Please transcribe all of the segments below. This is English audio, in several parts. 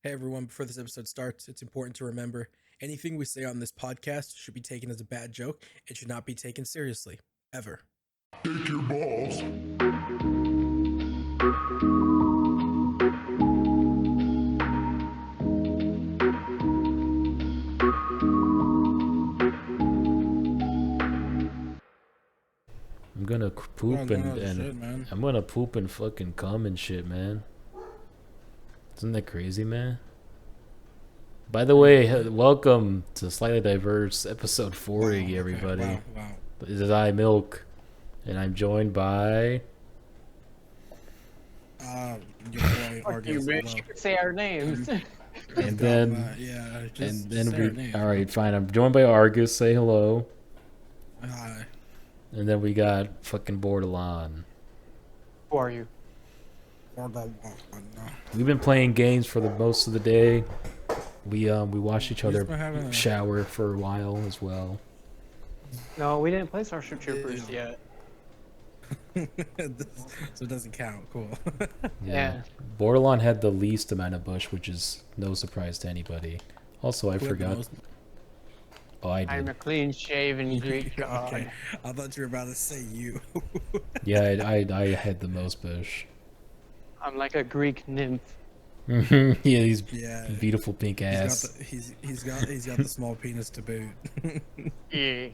Hey everyone, before this episode starts, it's important to remember anything we say on this podcast should be taken as a bad joke and should not be taken seriously. Ever. Take your balls. I'm gonna poop and shit, man. I'm gonna poop and fucking cum and shit, man. Isn't that crazy, man? By the way, welcome to Slightly Diverse episode 40, Wow, okay, everybody. Wow. This is I Milk, and I'm joined by. Your boy, Fuck you, bitch. You can say our names. And then, just and say then our we. name. All right, fine. I'm joined by Argus. Say hello. Hi. And then we got fucking Bordelon. Who are you? We've been playing games for the most of the day. We watched each other been having a- shower for a while as well. No, we didn't play Starship Troopers Yeah. yet. So it doesn't count. Cool. Yeah. Bordelon had the least amount of bush, which is no surprise to anybody. Also, I Who had the forgot. most- Oh, I I'm did. a clean-shaven Greek god. Okay. I thought you were about to say you. Yeah, I had the most bush. I'm like a Greek nymph. Yeah, these Yeah. beautiful pink ass. He's got the small penis to boot. Yeah.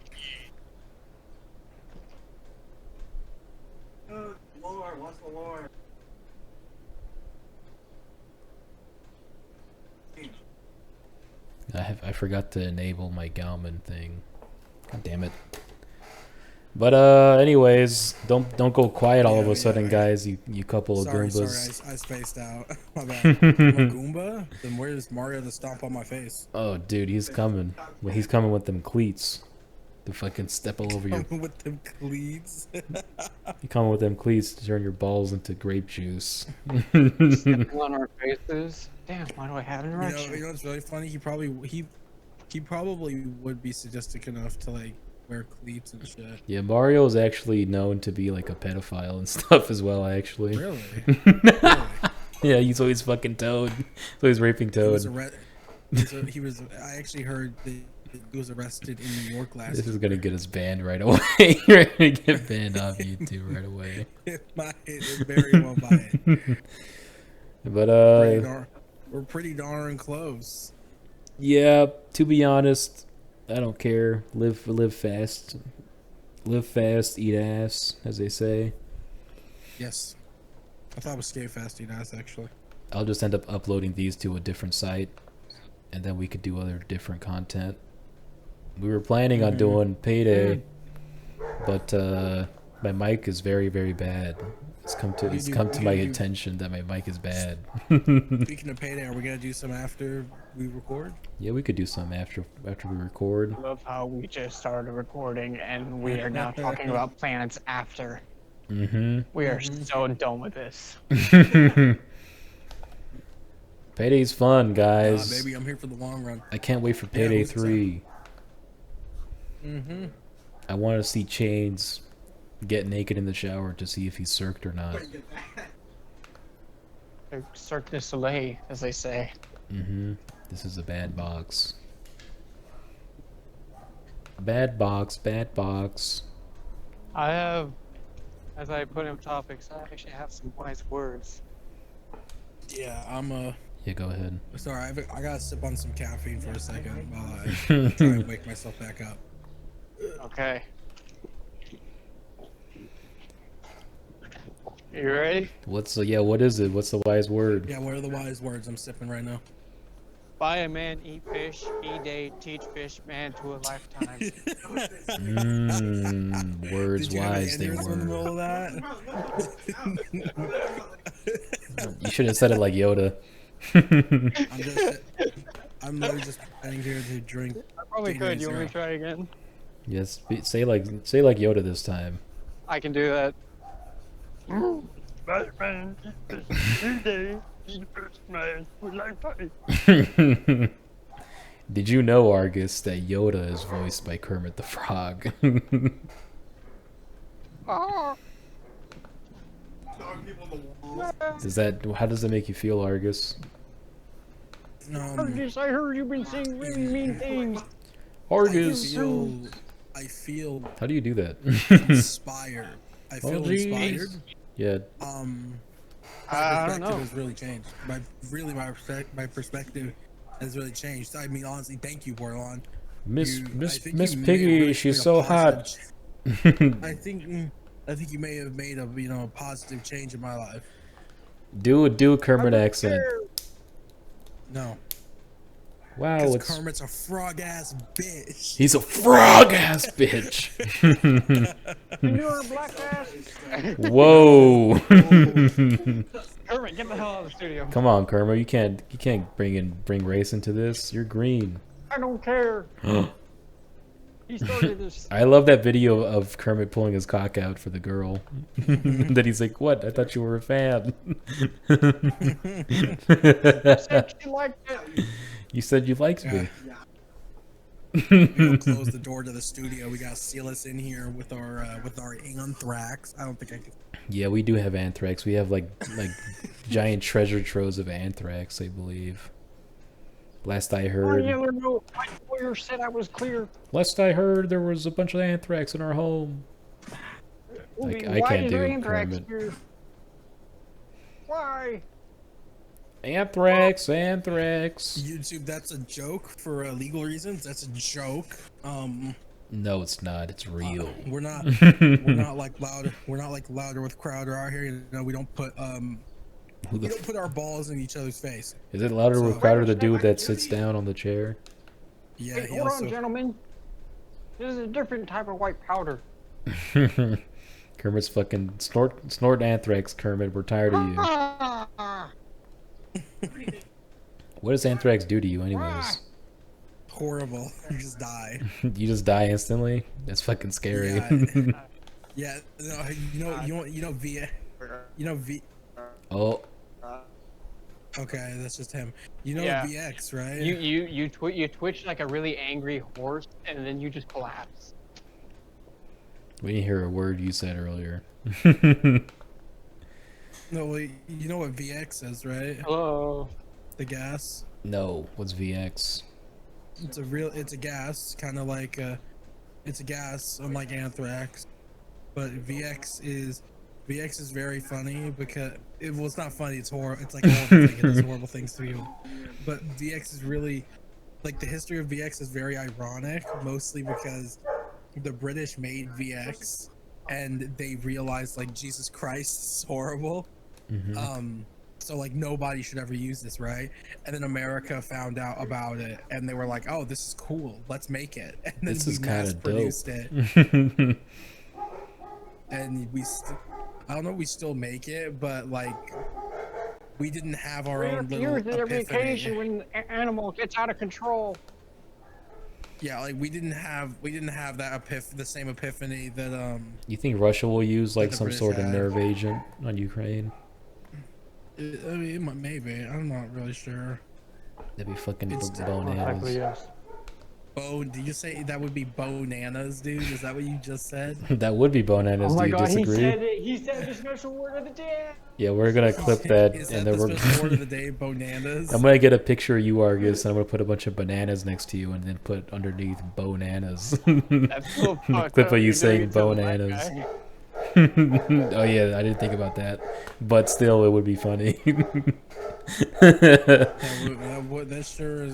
Lore, what's the lore? I forgot to enable my Galman thing. God damn it. But anyways, don't go quiet all of a sudden, guys. You couple of Sorry, Goombas. I spaced out. My bad. I'm a Goomba? Then where's Mario to stomp on my face? Oh, dude, he's coming. Well, he's coming with them cleats. To fucking step all over your. With them cleats. You come with them cleats to turn your balls into grape juice. Stepping on our faces. Damn, why do I have an erection? You know what's really funny? He probably would be sadistic enough to like wear cleats and shit. Yeah, Mario is actually known to be like a pedophile and stuff as well. Actually. Really? Really? Yeah, he's always fucking Toad. He's always raping He was, Toad. he was. I actually heard that he was arrested in New York last. This is gonna get us banned right away. You're gonna get banned off YouTube right away. It very well might. But We're pretty darn close. yeah. To be honest, I don't care. Live fast. Live fast, eat ass, as they say. Yes. I thought it was skate fast, nice actually. I'll just end up uploading these to a different site, and then we could do other different content. We were planning on doing Payday, but my mic is very, very bad. It's come to my attention that my mic is bad. Speaking of Payday, are we gonna do some after we record? Yeah, we could do some after we record. I love how we just started recording and we are now talking about planets after. Mm-hmm. We are so done with this. Payday's fun, guys. Baby, I'm here for the long run. I can't wait for Payday who's 3. Mm-hmm. I want to see Chains get naked in the shower to see if he's circed or not. Cirque du Soleil, as they say. Mm-hmm. This is a bad box. Bad box, bad box. I have, as I put in topics, I actually have some wise words. Yeah, Yeah, go ahead. sorry. I gotta sip on some caffeine for a second while I try and wake myself back up. Okay. You ready? What is it? What's the wise word? Yeah, what are the wise words I'm sipping right now? Buy a man, eat fish, eat day, teach fish man to a lifetime. Words Did you have an wise they aneurysm in the were. middle of that? You should have said it like Yoda. I'm literally just standing here to drink. I probably could. You want me to try again? Yes, say like Yoda this time. I can do that. Buy a man, eat fish, eat day, teach fish man to a lifetime. Did you know, Argus, that Yoda is voiced by Kermit the Frog? Oh. How does that make you feel, Argus? Argus, I heard you've been saying really mean things. Argus. I feel How do you do that? inspired. I feel inspired. Yeah. My I don't perspective know. has really changed. My perspective has really changed. I mean, honestly, thank you, Bordelon. Miss I Miss think Miss you may have Piggy, really she's made a so hot. positive I think you may have made a a positive change in my life. do a Kermit accent. No, Wow, because it's Kermit's a frog ass bitch. he's a frog ass bitch. And you're a black ass. Whoa. Kermit, get the hell out of the studio. Come on, Kermit, you can't bring race into this. You're green. I don't care. He started this. I love that video of Kermit pulling his cock out for the girl. Then he's like, "What? I thought you were a fan." Said she liked it. You said you liked me. We don't close the door to the studio. We gotta seal us in here with our anthrax. I don't think I can. Yeah, we do have anthrax. We have like giant treasure troves of anthrax, I believe. Last I Oh, heard. yeah, no. My lawyer said I was clear. Last I heard, there was a bunch of anthrax in our home. Like, I Why can't is do there anthrax Kermit. here? Why? Anthrax. YouTube, that's a joke for legal reasons. That's a joke. No, it's not. It's real. We're not like louder. We're not like louder with Crowder out here. You know, we don't put Who we the don't put our balls in each other's face. Is it louder with So- Crowder, the dude that sits down on the chair? Yeah, Wait, he hold also. on, gentlemen. This is a different type of white powder. Kermit's fucking snort anthrax. Kermit, we're tired of you. What does anthrax do to you, anyways? Horrible. You just die. You just die instantly. That's fucking scary. Yeah. Yeah. No, you know V. You know V. Oh, Okay, that's just him. You know Yeah. VX, right? You twitch like a really angry horse, and then you just collapse. we didn't hear a word you said earlier. No, well, you know what VX is, right? Hello. The gas. No, what's VX? It's a gas, kind of like it's a gas, unlike anthrax. But VX is very funny because it's not funny. It's horrible. It's like horrible thing. It does horrible things to you. But VX is really like the history of VX is very ironic, mostly because the British made VX and they realized like Jesus Christ is horrible. So like nobody should ever use this, right? And then America found out about it and they were like, oh, this is cool, let's make it. And then This we is kind mass of produced dope. it. And I don't know if we still make it, but like we didn't have our own little Use it every occasion epiphany. when an animal gets out of control. Yeah, like we didn't have that the same epiphany that You think Russia will use like the some British sort of had. nerve agent on Ukraine? I mean, maybe. I'm not really sure. That'd be fucking It's- bananas. Exactly, yes. Did you say that would be bananas, dude? Is that what you just said? That would be bananas. Oh my Do you god, disagree? he said it. He said the special word of the day. Yeah, we're gonna clip that, Is and that then the we're. special word of the day, bananas? I'm gonna get a picture of you, Argus, and I'm gonna put a bunch of bananas next to you, and then put underneath bananas. That's so fucked Clip up. of you You're saying doing it to the bananas. black guy. Oh yeah, I didn't think about that, but still, it would be funny. That sure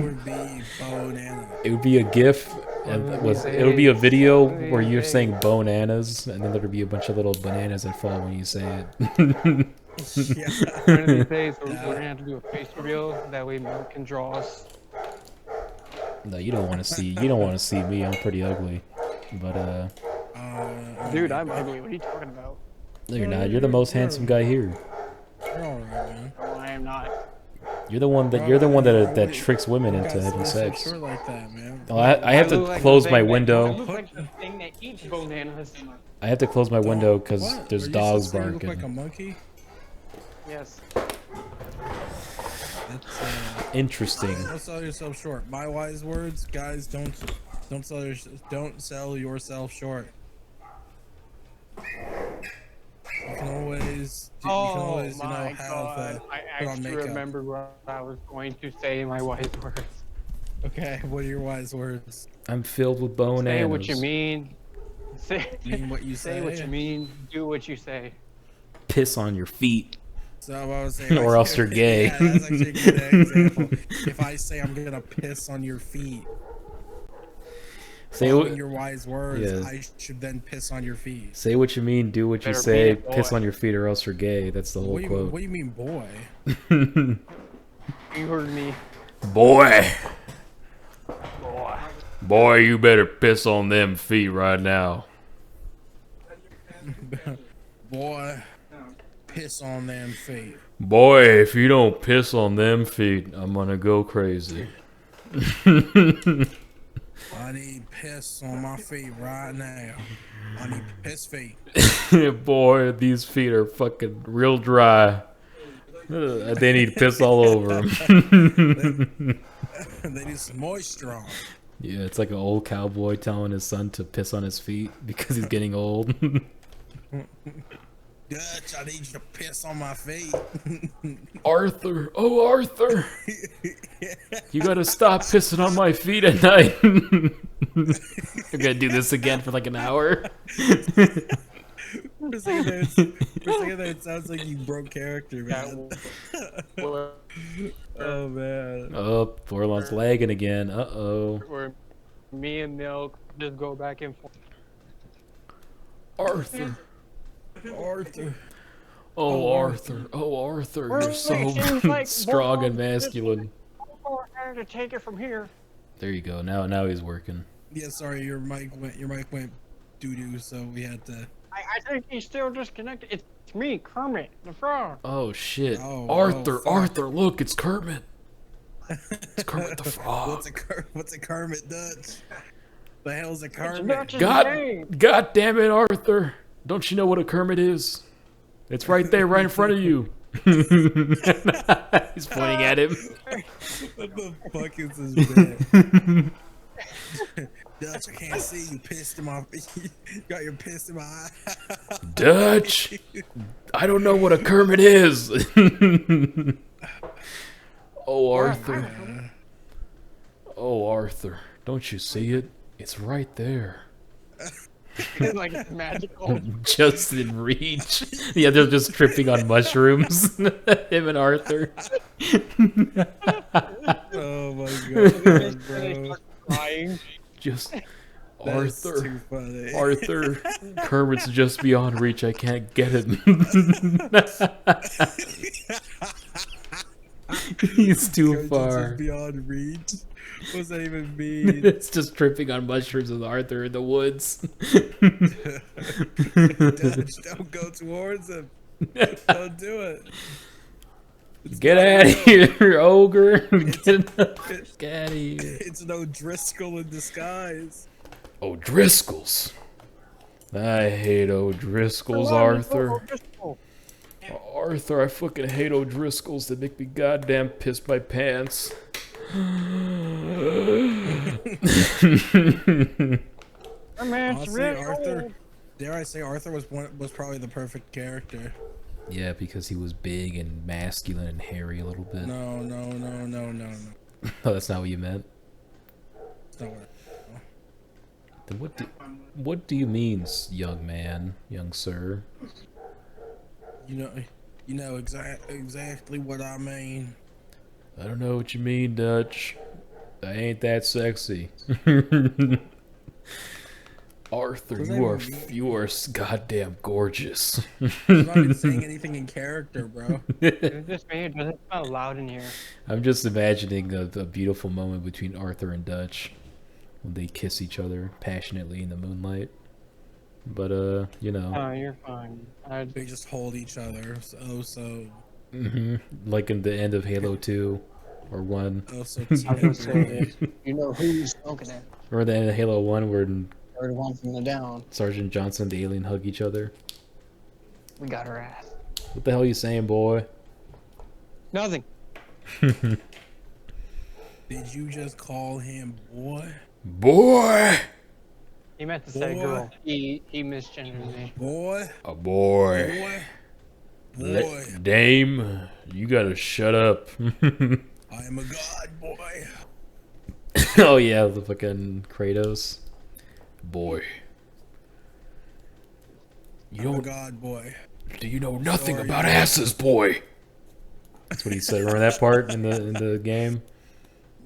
would be bananas. It would be a GIF, and it would be a video where you're saying bananas, and then there would be a bunch of little bananas that fall when you say it. Yeah. One of these days, we're gonna have to do a face reveal. That way, Mark can draw us. No, you don't want to see. You don't want to see me. I'm pretty ugly, but Dude, I'm ugly. What are you talking about? no, you're not. You're the most handsome guy here. You're all right, man. No, I am not. You're the one that tricks women You into guys having look so sex. short like that, man. Oh, I have to look like close the my thing that- I window. look like the thing that eats bananas. I have to close my window because What? there's Are you dogs supposed to look like a barking. monkey? Yes. That's Interesting. don't sell yourself short. My wise words, guys. Don't sell yourself short. You can always You can always, you know, my have God. I put on actually makeup. remember what I was going to say in my wise words. Okay, what are your wise words? I'm filled with bone Say what you mean. Mean what you say what you say? mean. Do what you say. Piss on your feet. So I was saying, Or else you're gay. Yeah, that's actually a good example. If I say I'm gonna piss on your feet, Say following what, your wise words, yeah. I should then piss on your feet. Say what you mean, do what you Better say, be a piss boy. on your feet or else you're gay. That's the whole What quote. do you mean, boy? You heard me. Boy! Boy. Boy, you better piss on them feet right now. Boy, piss on them feet. Boy, if you don't piss on them feet, I'm gonna go crazy. I need piss on my feet right now. I need piss feet. Boy, these feet are fucking real dry. They need piss all over them. They need some moisture on. Yeah, it's like an old cowboy telling his son to piss on his feet because he's getting old. Dutch, I need you to piss on my feet. Arthur, oh Arthur, you gotta stop pissing on my feet at night. I'm gonna do this again for like an hour. For a second there, it sounds like you broke character, man. Oh man. Oh, Bordelon's lagging again. Uh-oh. Where me and Milk just go back and forth. Arthur. Arthur. Oh, Arthur. Oh, Arthur. You're so Seems like strong and Bordelon masculine. Oh, I had to take it from here. There you go. Now he's working. Yeah, sorry, your mic went doo doo, so we had to. I think he's still disconnected. It's me, Kermit the Frog. Oh, shit. Oh, Arthur, fuck. Arthur, look, it's Kermit. It's Kermit the Frog. What's a Kermit, Dutch? The hell's a It's Kermit? Dutch's name. God damn it, Arthur. Don't you know what a Kermit is? It's right there, right in front of you. He's pointing at him. What the fuck is this shit? Dutch, I can't see you. Pissed in my. You got your piss in my eye. Dutch, I don't know what a Kermit is. Oh, Arthur. Oh, Arthur. Don't you see it? It's right there. It's like it's magical. Just in reach. Yeah, they're just tripping on mushrooms. Him and Arthur. Oh my god, bro. Crying. Just That's Arthur. too funny. Arthur. Kermit's just beyond reach. I can't get him. He's too Kermit's far. beyond reach. What does that even mean? It's just tripping on mushrooms with Arthur in the woods. Dutch, don't go towards him. Don't do it. Get out of here, ogre. Get out of here. It's no Driscoll in disguise. O'Driscolls. I hate O'Driscolls, Arthur. Arthur, I fucking hate O'Driscolls. They make me goddamn piss my pants. Honestly, Arthur, dare I say, Arthur was probably the perfect character. Yeah, because he was big and masculine and hairy a little bit. No. Oh, that's not what you meant. It's not what Then what do you mean, young man, young sir? you know exactly what I mean. I don't know what you mean, Dutch. I ain't that sexy. Arthur, you are goddamn gorgeous. I'm not even saying anything in character, bro. This man doesn't smell loud in here. I'm just imagining a beautiful moment between Arthur and Dutch when they kiss each other passionately in the moonlight. But you know. Oh, you're fine. They just hold each other. Like in the end of Halo 2 or 1. Oh, so I was gonna say, you know who you're smoking at. Or the end of Halo 1 where Or the one from the down. Sergeant Johnson and the alien hug each other. We got her ass. What the hell are you saying, boy? Nothing. Did you just call him boy? Boy! He meant to say Boy. girl. He misgendered me. Boy? A boy. Boy? boy. Dame, you gotta shut up. I am a god, boy. Oh yeah, the fucking Kratos. Boy. You I'm a don't. god, boy. Do you know nothing Sorry. about asses, boy? That's what he said. Remember that part in the game?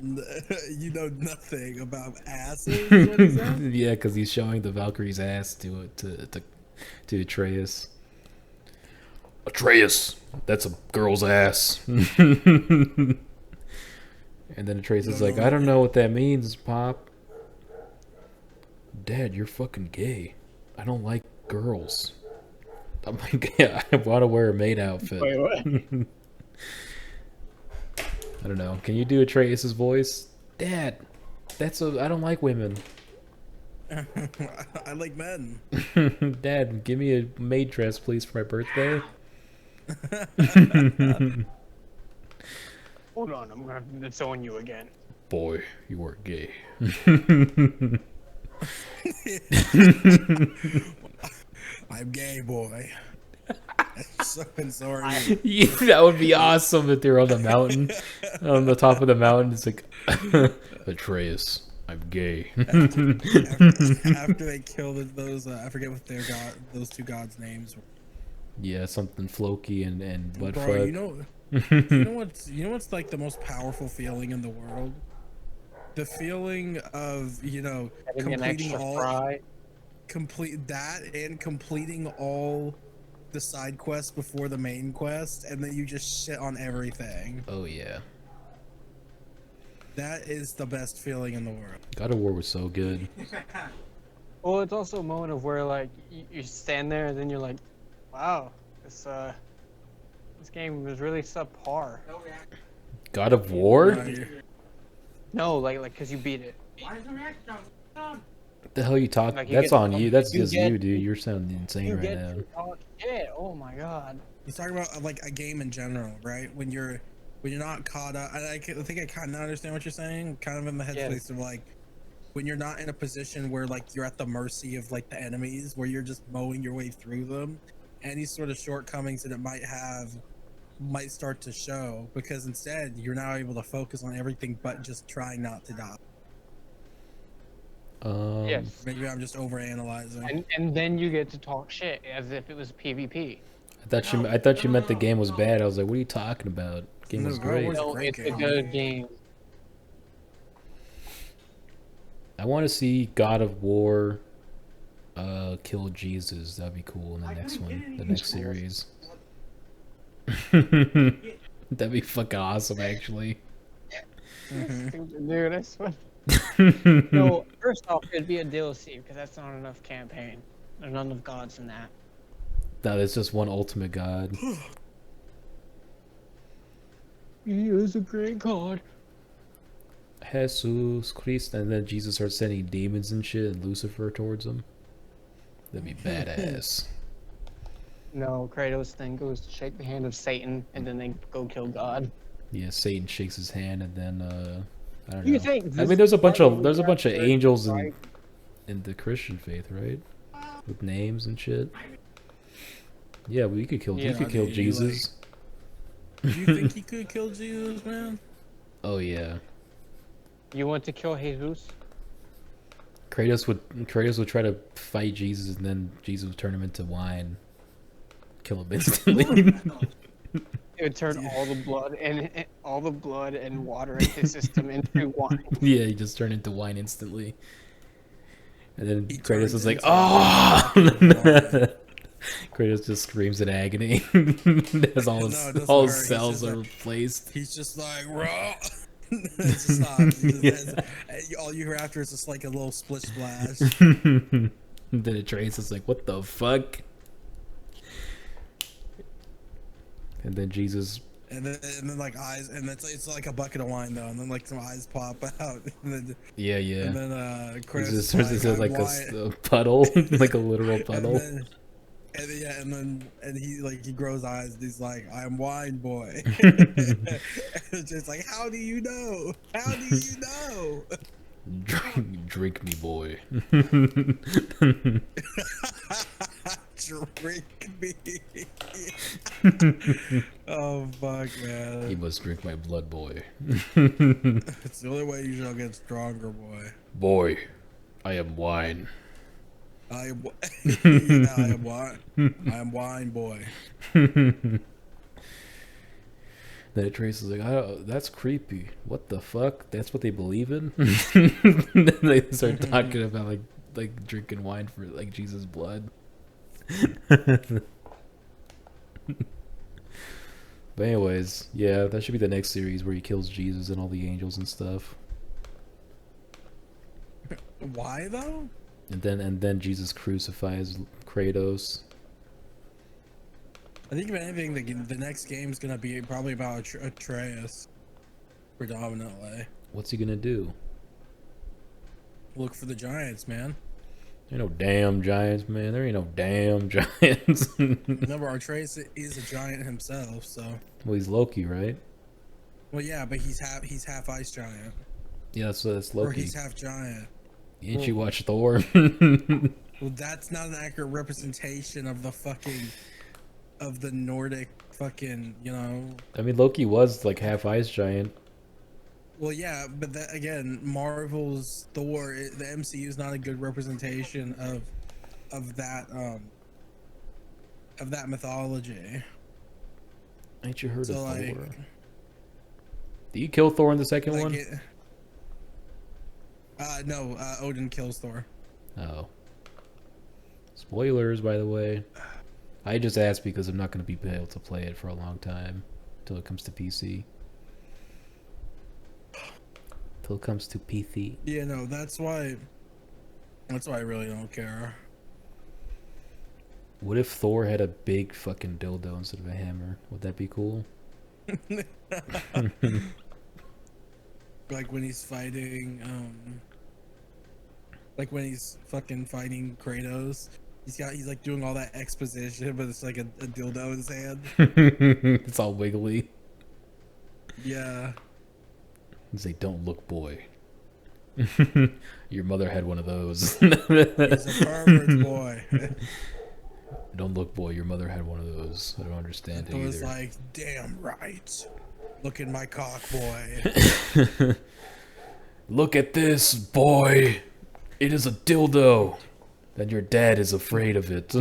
You know nothing about asses. Is what he said? Yeah, because he's showing the Valkyrie's ass to Atreus. Atreus, that's a girl's ass. And then Atreus is like, I don't know what that means, Pop. Dad, you're fucking gay. I don't like girls. I'm like, yeah, I want to wear a maid outfit. Wait, what? I don't know. Can you do Atreus' voice? Dad, I don't like women. I like men. Dad, give me a maid dress, please, for my birthday. Hold on, I'm gonna disown you again. Boy, you are gay. I'm gay, boy. So sorry. Yeah, that would be awesome if they were on the mountain. On the top of the mountain, it's like, Atreus, I'm gay. After they killed those, I forget what those two gods' names were. Yeah, something Floki and Bro, Buttfuck. you know what's like the most powerful feeling in the world? The feeling of Having an completing extra all fry. completing all the side quests before the main quest, and then you just shit on everything. Oh yeah, That is the best feeling in the world. God of War was so good. Well, it's also a moment of where like you stand there and then you're like, wow, this game was really subpar. God of War? No, like because you beat it. What the hell are you talking? Like, you That's get- on you. That's you just get- you, dude. You're sounding insane You right get now. to talk shit. Oh my god. He's talking about like a game in general, right? When you're not caught up. I think I kind of understand what you're saying. Kind of in the headspace of like when you're not in a position where like you're at the mercy of like the enemies, where you're just mowing your way through them. Any sort of shortcomings that it might have might start to show, because instead you're now able to focus on everything but just trying not to die. Yes. Maybe I'm just overanalyzing. And then you get to talk shit as if it was PvP. I thought you meant the game was bad. I was like, what are you talking about? The game was No, great. It's a No, great it's a game. good game. I want to see God of War kill Jesus. That'd be cool in the next one, the next series. That'd be fucking awesome, actually. Dude, that's fun. No, first off, it'd be a DLC because that's not enough campaign. There's not enough gods in that. No, there's just one ultimate god. He is a great god. Jesus Christ, and then Jesus starts sending demons and shit, and Lucifer towards him. That'd be badass. No, Kratos then goes to shake the hand of Satan, and then they go kill God. Yeah, Satan shakes his hand, and then I don't You know. think I this mean, there's a bunch part of the character angels right? in the Christian faith, right? With names and shit. Yeah, we could kill. Yeah, you could kill you, Jesus. Do you think he could kill Jesus, man? Oh yeah. You want to kill Jesus? Kratos would try to fight Jesus, and then Jesus would turn him into wine, kill him instantly. It would turn all the blood and water in his system into wine. Yeah, he just turned into wine instantly. And then He Kratos turns is like, into "Oh!" wine. Kratos just screams in agony as all No, his, it doesn't all hurt. his He's cells just are like- replaced. He's just like, raw. It's just stops. All you hear after is just like a little splish splash. And then Atreus is like, "What the fuck?" And then Jesus. And then like eyes, and it's like a bucket of wine though, and then like some eyes pop out, and Yeah. then Chris Jesus turns into "I'm like wine." a puddle, like a literal puddle. And he grows eyes, and he's like, "I'm wine boy." And it's just like, how do you know? How do you know? Drink me, boy. drink me. Oh fuck, man. You must drink my blood, boy. It's the only way you shall get stronger, boy. Boy, I am wine. I am, yeah, I am wine. I am wine, boy. Then Trace is like, oh, that's creepy. What the fuck? That's what they believe in? Then they start talking about like drinking wine for like Jesus' blood. But anyways, yeah, that should be the next series where he kills Jesus and all the angels and stuff. Why though? And then Jesus crucifies Kratos. I think if anything, the next game's gonna be probably about Atreus, predominantly. What's he gonna do? Look for the giants, man. There ain't no damn giants, man. There ain't no damn giants. Remember, Atreus is a giant himself, so. Well, he's Loki, right? Well, yeah, but he's half ice giant. Yeah, that's Or Loki. he's half giant. Ain't you watch Thor? Well, that's not an accurate representation of the fucking, of the Nordic fucking, you know. I mean, Loki was like half ice giant. Well, yeah, but that again, Marvel's Thor, the MCU is not a good representation of that mythology. Ain't you heard So, of like, Thor? Did you kill Thor in the second like one? No, Odin kills Thor. Oh. Spoilers, by the way. I just asked because I'm not going to be able to play it for a long time until it comes to PC. Till it comes to PC. Yeah, no, that's why I really don't care. What if Thor had a big fucking dildo instead of a hammer? Would that be cool? Like when he's fighting, like when he's fucking fighting Kratos, he's like doing all that exposition, but it's like a dildo in his hand. It's all wiggly. Yeah. He's like, don't look, boy. Your mother had one of those. He's a pervert boy. Don't look, boy. Your mother had one of those. I don't understand it It was either. like, damn right. Look at my cock, boy. Look at this, boy. It is a dildo. And your dad is afraid of it.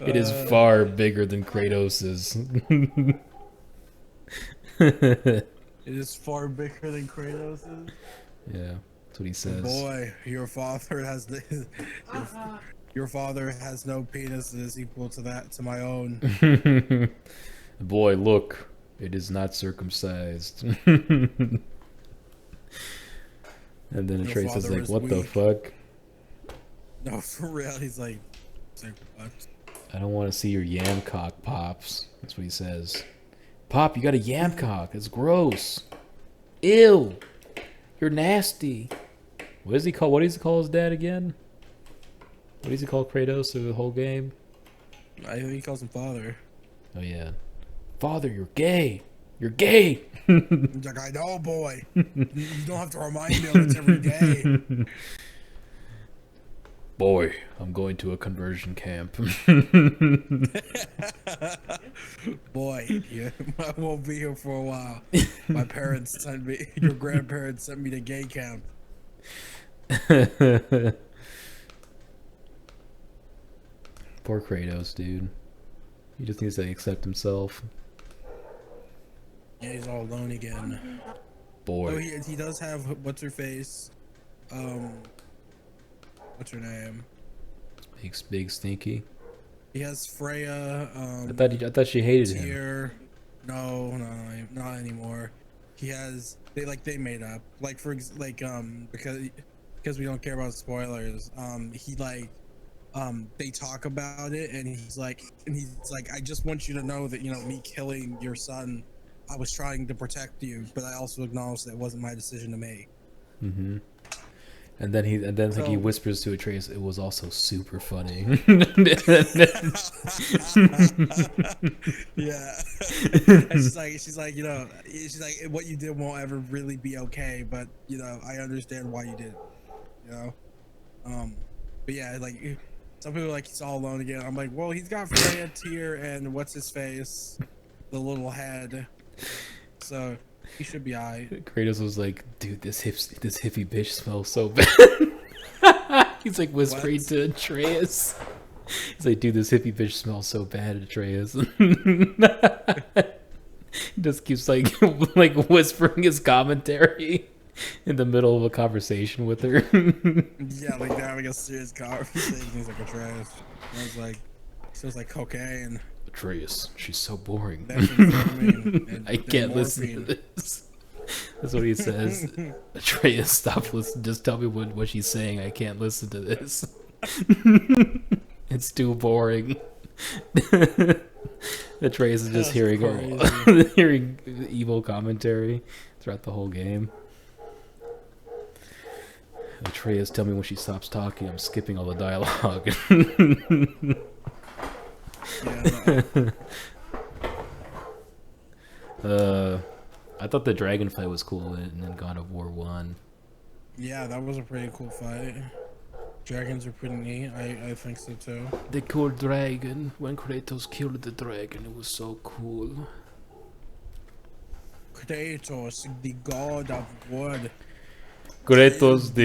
It is far bigger than Kratos's. It is far bigger than Kratos'. Yeah, that's what he says. Boy, your father has your father has no penis that is equal to that to my own. Boy, look, it is not circumcised. And then Your Trace is father like, is what the weak." fuck? No, for real. He's like what? I don't want to see your yam cock, Pops. That's what he says. Pop, you got a yam cock. It's gross. Ew. You're nasty. What does he call his dad again? What does he call Kratos through the whole game? I think he calls him father. Oh yeah. Father, you're gay. You're gay. He's like, I know, boy. You don't have to remind me of it every day. Boy, I'm going to a conversion camp. Boy, yeah, I won't be here for a while. My parents sent me, your grandparents sent me to gay camp. Poor Kratos, dude. He just needs to accept himself. Yeah, he's all alone again. Boy. Oh, he does have what's her face? What's her name? Big stinky. He has Freya. I thought she hated him. Tyr. No, not anymore. He has they made up because we don't care about spoilers. They talk about it and he's like I just want you to know that me killing your son, I was trying to protect you, but I also acknowledge that it wasn't my decision to make. Mm-hmm. And then he whispers to Atreus, it was also super funny. Yeah. And she's like, what you did won't ever really be okay, but I understand why you did it. But yeah, like some people are like he's all alone again. I'm like, well, he's got Freya, Tyr, and what's his face, the little head. So he should be alright. Kratos was like, dude, this hippie bitch smells so bad. He's like whispering to Atreus. He's like, dude, this hippie bitch smells so bad, Atreus. He just keeps like whispering his commentary in the middle of a conversation with her. Yeah, like they're having a serious conversation. He's like Atreus. I was like, smells like cocaine. Atreus, she's so boring. I can't listen to this. That's what he says. Atreus, stop listening. Just tell me what she's saying. I can't listen to this. It's too boring. Atreus is just hearing evil commentary throughout the whole game. Atreus, tell me when she stops talking. I'm skipping all the dialogue. I thought the dragon fight was cool in God of War 1. Yeah, that was a pretty cool fight. Dragons are pretty neat. I think so too. The cool dragon. When Kratos killed the dragon, it was so cool. Kratos, the god of wood. Kratos,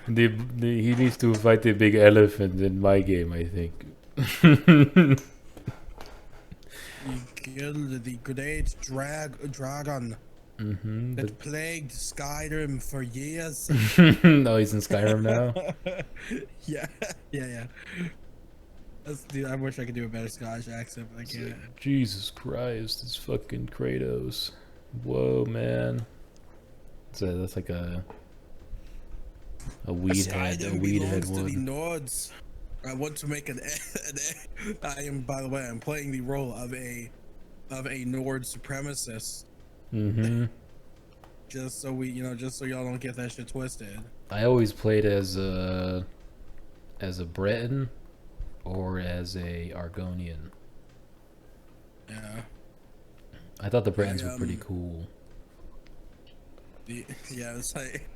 he needs to fight the big elephant in my game, I think. He killed the great dragon that plagued Skyrim for years. No, he's in Skyrim now. Yeah. Dude, I wish I could do a better Scottish accent, but I can't. Jesus Christ, it's fucking Kratos. Whoa, man. So that's like a weed head to one. the Nords. I want to make I am, by the way, I'm playing the role of a Nord supremacist. Just so y'all don't get that shit twisted. I always played as a Breton or as a Argonian. Yeah. I thought the Bretons were pretty cool. Yeah, it's like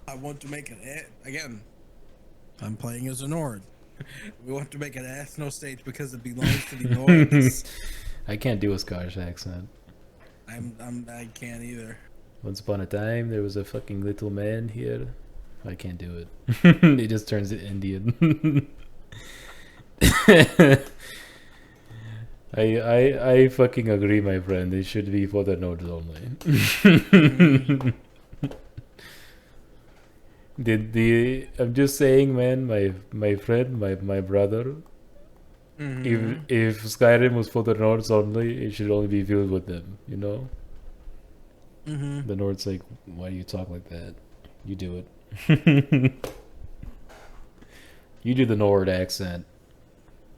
I want to make it again. I'm playing as a Nord. We want to make an ethno state because it belongs to the Nords. I can't do a Scottish accent. I can't either. Once upon a time, there was a fucking little man here. I can't do it. It just turns it Indian. I fucking agree, my friend. It should be for the Nords only. I'm just saying, man, my friend, my brother. If Skyrim was for the Nords only, it should only be filled with them, you know? The Nord's like, why do you talk like that? You do it. You do the Nord accent.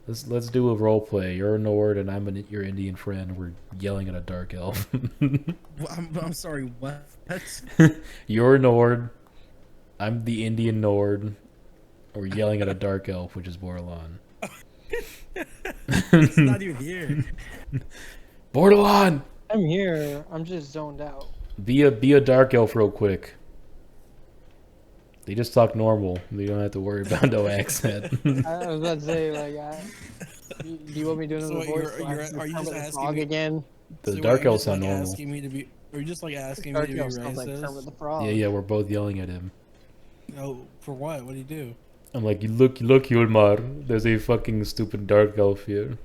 Let's do a role play. You're a Nord and I'm your Indian friend. We're yelling at a dark elf. I'm sorry, what? You're a Nord. I'm the Indian Nord. We're yelling at a dark elf, which is Bordelon. It's not even here. Bordelon! I'm here. I'm just zoned out. Be a dark elf real quick. They just talk normal. You don't have to worry about no accent. I was about to say, like, do you want me to do another voice? Are you just asking me again? The dark elves sound normal. Asking me to be, or you just like asking me to be racist? Like Kermit the Frog. Yeah, we're both yelling at him. Oh, for what? What do you do? I'm like, look, Yulmar. There's a fucking stupid dark elf here.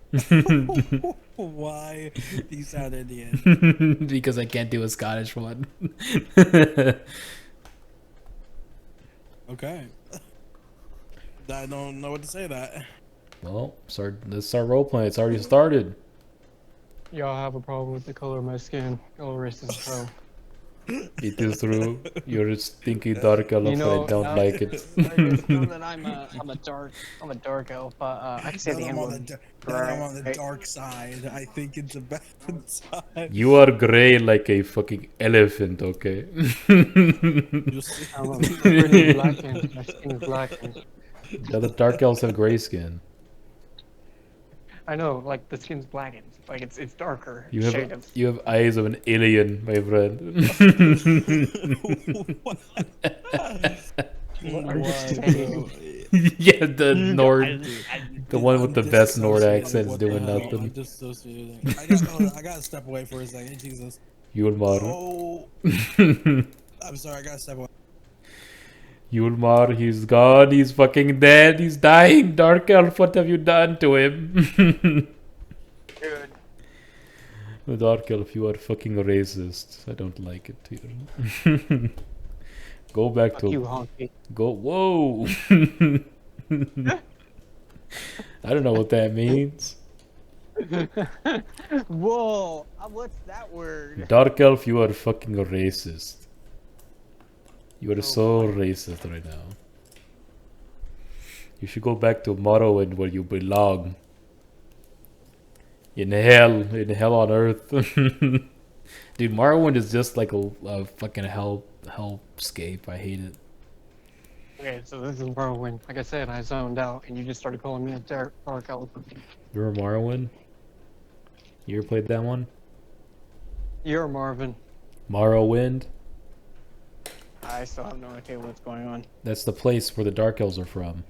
Why do you sound Indian? Because I can't do a Scottish one. Okay. I don't know what to say to that. Well, let's start roleplaying. It's already started. Y'all have a problem with the color of my skin. Color racist, bro. It is true. You're a stinky dark elf. I don't like it. It's not that I'm a dark elf, but I can say the I'm N on word. I'm on the dark side. I think it's a bad side. You are gray like a fucking elephant, okay? You'll see. I'm a pretty blackened. My skin is blackened. The other dark elves have gray skin. I know, like the skin's blackened. Like it's darker. You shade have of... you have eyes of an alien, my friend. What are you saying? Yeah, the Nord, the one with the I'm best Nord disassociating. accent's What the doing hell? nothing. I'm disassociating. I gotta step away for a second. Jesus. Yulmar. Oh, I'm sorry. I gotta step away. Yulmar, he's gone. He's fucking dead. He's dying. Dark Elf, what have you done to him? Dude. Dark Elf, you are fucking racist. I don't like it here. Go back Fuck to you, honky. go. Whoa. I don't know what that means. Whoa, what's that word? Dark Elf, you are fucking racist. You are Oh, so racist right now. You should go back to Morrowind where you belong. In hell on earth. Dude, Morrowind is just like a fucking hellscape. I hate it. Okay, so this is Morrowind. Like I said, I zoned out, and you just started calling me a dark elf. You remember Morrowind? You ever played that one? You're Marvin. Morrowind? I still have no idea what's going on. That's the place where the Dark Elves are from.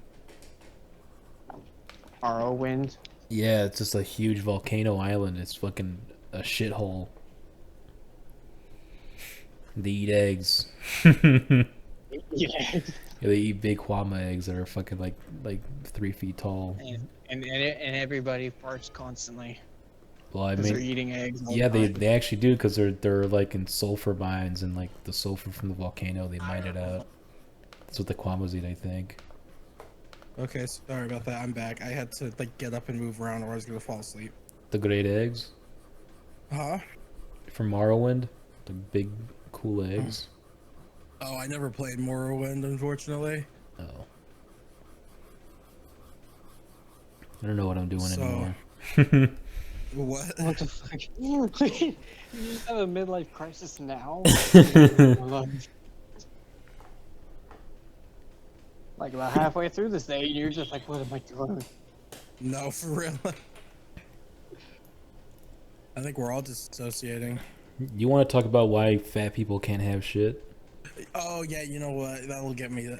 Morrowind. Yeah, it's just a huge volcano island. It's fucking a shithole. They eat eggs. Yeah. Yeah, they eat big Hwama eggs that are fucking like 3 feet tall. And everybody farts constantly. Well, I Because they're mean, eating eggs. All yeah, the time. they actually do because they're like in sulfur mines and like the sulfur from the volcano they mine it out. That's what the Hwamas eat, I think. Okay, sorry about that. I'm back. I had to like get up and move around, or I was gonna fall asleep. The great eggs Huh? from Morrowind, the big cool eggs. Oh, I never played Morrowind, unfortunately. Oh, I don't know what I'm doing So- anymore. What? What the fuck? You just have a midlife crisis now? Like about halfway through this day, you're just like, what am I doing? No, for real. I think we're all disassociating. You want to talk about why fat people can't have shit? Oh yeah, you know what? That'll get me. Wow,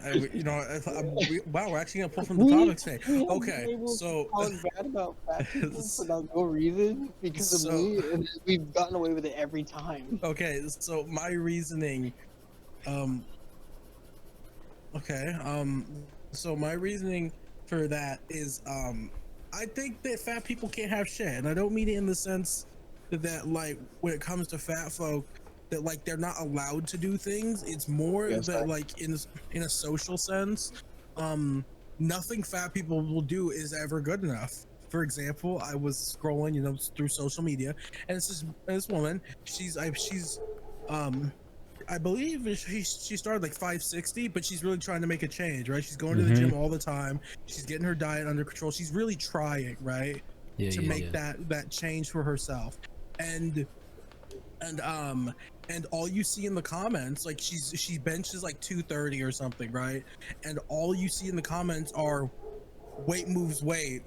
we're actually gonna pull from the topics today. Okay, so talk bad about fat people for no reason because of me, and we've gotten away with it every time. okay, so my reasoning, so my reasoning for that is, I think that fat people can't have shit, and I don't mean it in the sense that like when it comes to fat folk, that like they're not allowed to do things. It's more that like in a social sense, nothing fat people will do is ever good enough. For example, I was scrolling, through social media, and it's this woman. I believe she started like 560, but she's really trying to make a change, right? She's going to the gym all the time. She's getting her diet under control. She's really trying, right, to make that change for herself. And all you see in the comments, like she benches like 230 or something, right? And all you see in the comments are weight moves weight,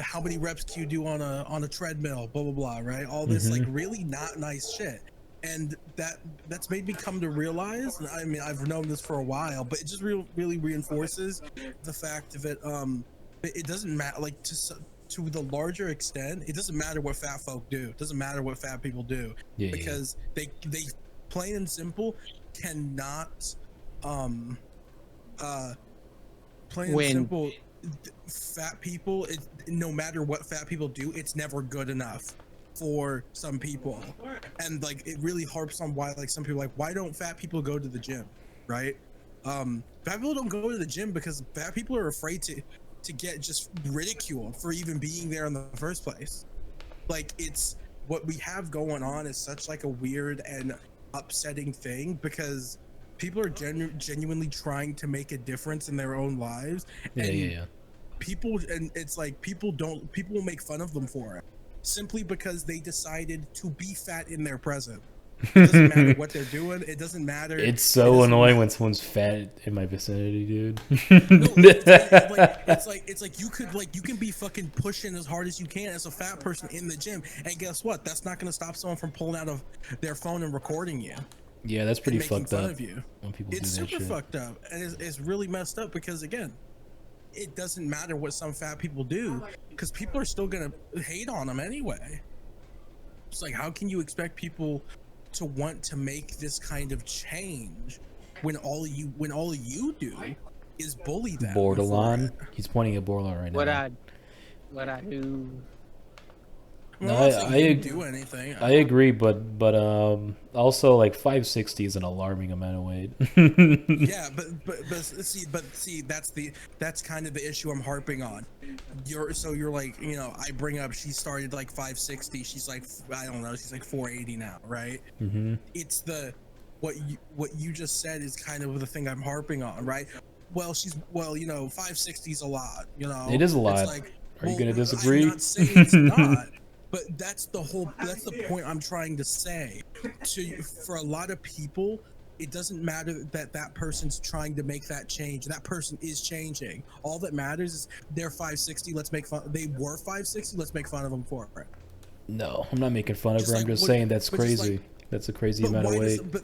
how many reps can you do on a treadmill, blah blah blah, right? All this like really not nice shit. And that's made me come to realize, and I mean I've known this for a while, but it just really reinforces the fact that it doesn't matter, like to the larger extent, it doesn't matter what fat folk do. It doesn't matter what fat people do, because they plain and simple cannot plain and simple, fat people, no matter what fat people do, it's never good enough for some people. And like it really harps on why, like, some people like, why don't fat people go to the gym, right? Fat people don't go to the gym because fat people are afraid to get just ridiculed for even being there in the first place. Like, it's what we have going on is such like a weird and upsetting thing, because people are genuinely trying to make a difference in their own lives, and people, and it's like people will make fun of them for it simply because they decided to be fat in their present. It doesn't matter what they're doing. It doesn't matter. It's so annoying when someone's fat in my vicinity, dude. No, it's like you can be fucking pushing as hard as you can as a fat person in the gym, and guess what? That's not going to stop someone from pulling out of their phone and recording you. Yeah, that's pretty fucked fucked up. Of you when people it's do that super shit. fucked up, and it's really messed up because, again, it doesn't matter what some fat people do, because people are still gonna hate on them anyway. It's like, how can you expect people to want to make this kind of change when all you do is bully them? Bordelon. He's pointing at Bordelon right now. What I do. No, I do anything. I agree, but also like 560 is an alarming amount of weight. Yeah, but see that's kind of the issue I'm harping on. You're like, you know, I bring up she started like 560, she's like, I don't know, she's like 480 now, right? Mm-hmm. It's what you just said is kind of the thing I'm harping on, right? Well, you know, 560 is a lot, you know. It is a lot. It's like, Are you gonna disagree? I'm not saying it's not. But that's the point I'm trying to say. For a lot of people, it doesn't matter that person's trying to make that change. That person is changing. All that matters is they're 560. Let's make fun. They were 560. Let's make fun of them for it. No, I'm not making fun of her. Like, I'm just saying that's crazy. That's a crazy amount of weight. But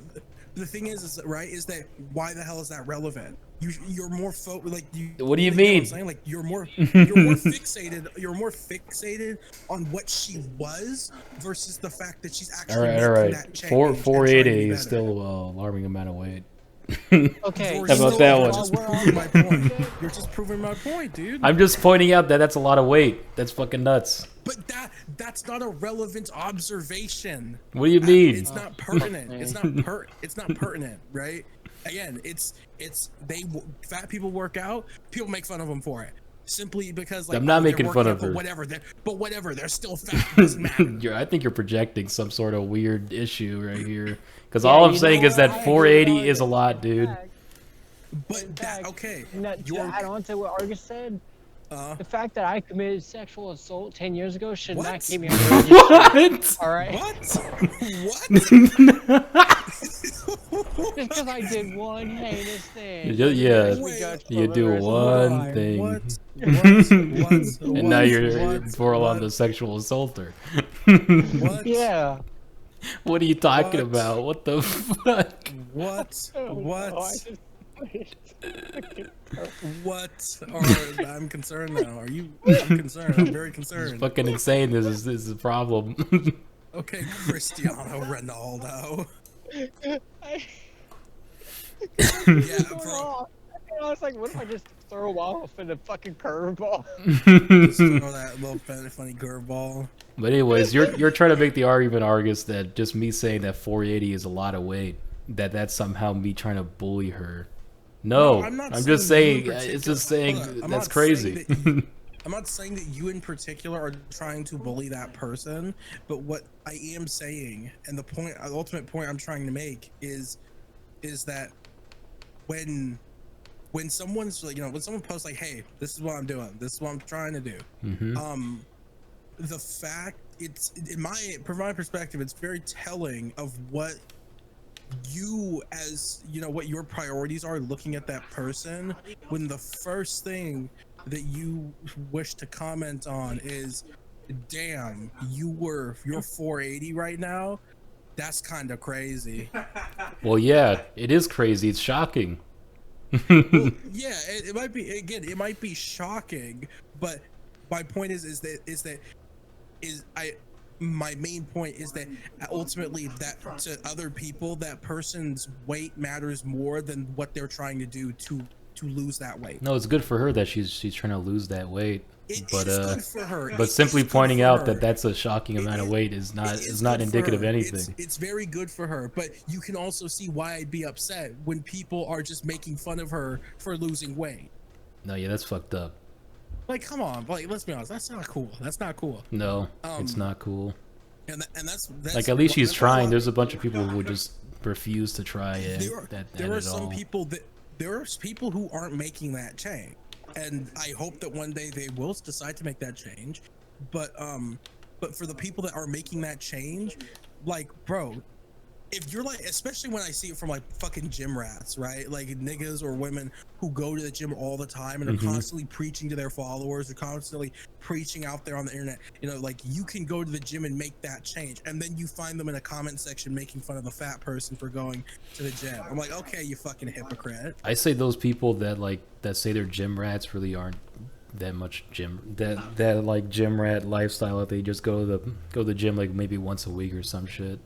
the thing is right, is that why the hell is that relevant? You're more What do you mean? I'm saying, like, you're more fixated on what she was versus the fact that she's actually making that change. 480 is still an alarming amount of weight. Okay. How about that one? Just proving my point. You're just proving my point, dude. I'm just pointing out that that's a lot of weight. That's fucking nuts. But that's not a relevant observation. What do you mean? It's not pertinent. It's not pertinent, right? Again, fat people work out. People make fun of them for it simply because, like, I'm not making fun of her. But whatever, they're still fat. It doesn't matter. I think you're projecting some sort of weird issue right here. Because all I'm saying is that 480 is a lot, dude. But okay. To add on to what Argus said, the fact that I committed sexual assault 10 years ago should not keep me on the register. All right. What? Just because I did one heinous thing. Yeah, you do one thing. What? And now you're on the sexual assaulter. What? Yeah. What are you talking about? What the fuck? What? What? I'm concerned now. I'm concerned. I'm very concerned. It's fucking insane. This is a problem. Okay, Cristiano Ronaldo. Yeah, bro. I was like, what if I just throw a off in a fucking curveball? Just throw that little funny curveball. But anyways, you're trying to make the argument, Argus, that just me saying that 480 is a lot of weight, that's somehow me trying to bully her. No, I'm just saying, it's just saying that's crazy. I'm not saying that you in particular are trying to bully that person, but what I am saying, and the ultimate point I'm trying to make is that when someone's like, you know, when someone posts like, hey, this is what I'm doing, this is what I'm trying to do, the fact, from my perspective, it's very telling of what you, as you know, what your priorities are looking at that person, when the first thing that you wish to comment on is, damn, you're 480 right now. That's kind of crazy. Well, yeah, it is crazy. It's shocking. Well, yeah, it might be, again, it might be shocking, but my point my main point is that ultimately, that to other people, that person's weight matters more than what they're trying to do to lose that weight. No, it's good for her that she's trying to lose that weight. But is good for her. But simply pointing out that that's a shocking amount of weight is not indicative of anything. It's very good for her, but you can also see why I'd be upset when people are just making fun of her for losing weight. No, yeah, that's fucked up. Like, come on, like, let's be honest, that's not cool. That's not cool. No, it's not cool. And that's like, at least she's trying. There's a bunch of people who just refuse to try it. There are some people who aren't making that change, and I hope that one day they will decide to make that change. But for the people that are making that change, like, bro, if you're like, especially when I see it from like fucking gym rats, right? Like niggas or women who go to the gym all the time and are constantly preaching to their followers, or constantly preaching out there on the internet. You know, like you can go to the gym and make that change, and then you find them in a comment section making fun of a fat person for going to the gym. I'm like, okay, you fucking hypocrite. I say those people that say they're gym rats really aren't that much that like gym rat lifestyle. If they just go to the gym like maybe once a week or some shit.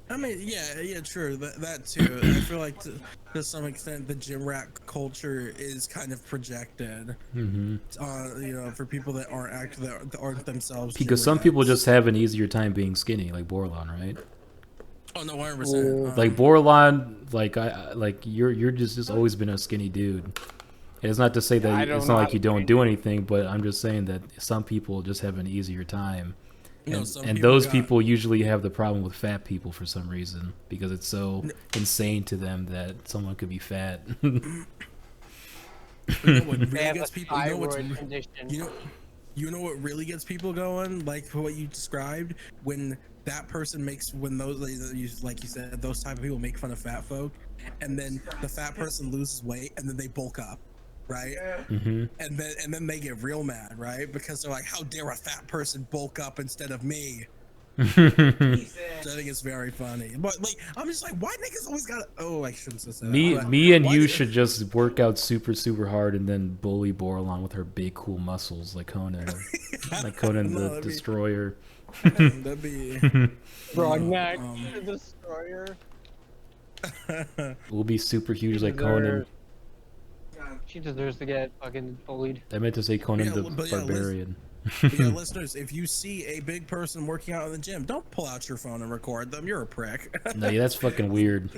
I mean, yeah, true. That too. I feel like to some extent, the gym rat culture is kind of projected. You know, for people that aren't themselves. Because some people just have an easier time being skinny, like Bordelon, right? Oh no, 100%. Like Bordelon, like you're just always been a skinny dude. And it's not to say that it's not like you don't do anything, but I'm just saying that some people just have an easier time. And those people usually have the problem with fat people for some reason, because it's so insane to them that someone could be fat. You know what really gets people? You know what really gets people going? Like what you described, when that person when those, like you said, those type of people make fun of fat folk, and then the fat person loses weight, and then they bulk up. Right, and then they get real mad, right? Because they're like, "How dare a fat person bulk up instead of me?" So I think it's very funny. But like, I'm just like, why niggas always gotta? Oh, I shouldn't say that. Me and you should just work out super hard and then bully Bordelon with her big cool muscles, like Conan, the Destroyer. That'd be Grognack the Destroyer. We'll be super huge like Conan. She deserves to get fucking bullied. I meant to say Conan the Barbarian. Listeners, if you see a big person working out in the gym, don't pull out your phone and record them. You're a prick. No, yeah, that's fucking weird.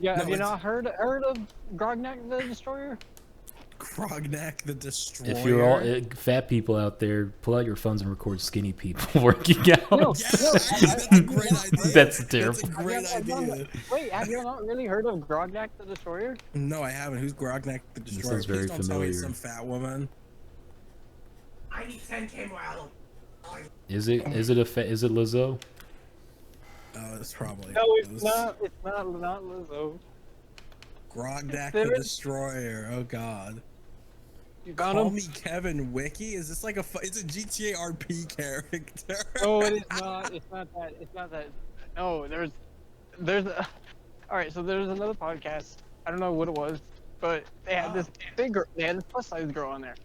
Have you not heard of Grognack the Destroyer? Grognack the Destroyer. If you're all fat people out there, pull out your phones and record skinny people working out. That's a great idea. That's terrible. That's a great idea. Wait, have you not really heard of Grognack the Destroyer? No, I haven't. Who's Grognack the Destroyer? This sounds very Please don't familiar. tell me some fat woman. I need 10K more. Is it Lizzo? Oh, it's probably. No, it's not. It's not Lizzo. Grognack the Destroyer. Oh God. You got Call him? me Kevin Wiki. Is this like it's a GTA RP character? No, it is not. It's not that. It's not that. No, there's all right. So there's another podcast. I don't know what it was, but they had this big girl. They had this plus size girl on there,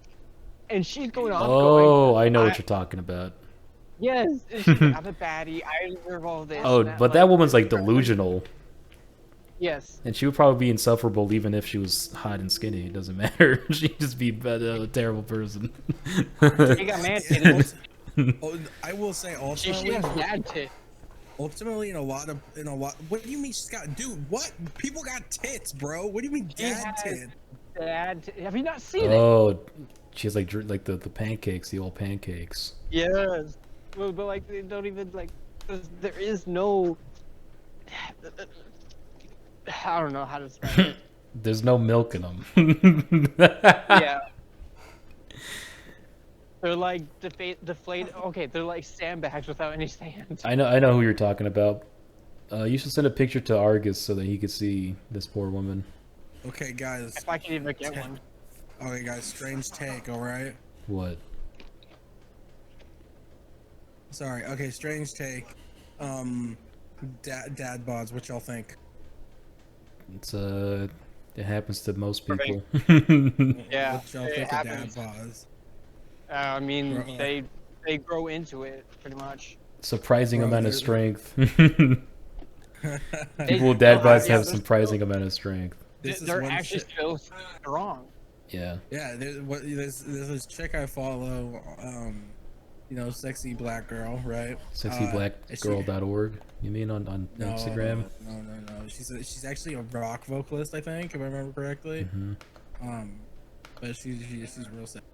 and she's going off. Oh, I know what you're talking about. Yes, she's like, I'm a baddie. I deserve all this. Oh, but that woman's like delusional. Yes. And she would probably be insufferable even if she was hot and skinny. It doesn't matter. She'd just be a terrible person. She got man tits. I will say also. She has dad tits. Ultimately, in a lot. What do you mean she's got? Dude, what? People got tits, bro. What do you mean dad tits? Have you not seen it? Oh, she has like the pancakes, the old pancakes. Yes. Well, but like they don't even like. There is no. I don't know how to describe it. There's no milk in them. Yeah. They're like deflated. Okay, they're like sandbags without any sand. I know who you're talking about. You should send a picture to Argus so that he could see this poor woman. Okay, guys. If I can even get one. Okay, guys. Strange take. All right. What? Sorry. Okay, strange take. Dad bods. What y'all think? It's it happens to most people. Yeah. What y'all think of dad bods? I mean, they grow into it pretty much. Surprising amount of strength. People with dad bods have surprising amount of strength. They're actually so strong. Yeah. Yeah. There's this chick I follow. You know, sexy black girl, right? Sexyblackgirl.org. You mean on Instagram? No. She's actually a rock vocalist, I think, if I remember correctly. But she's real sexy.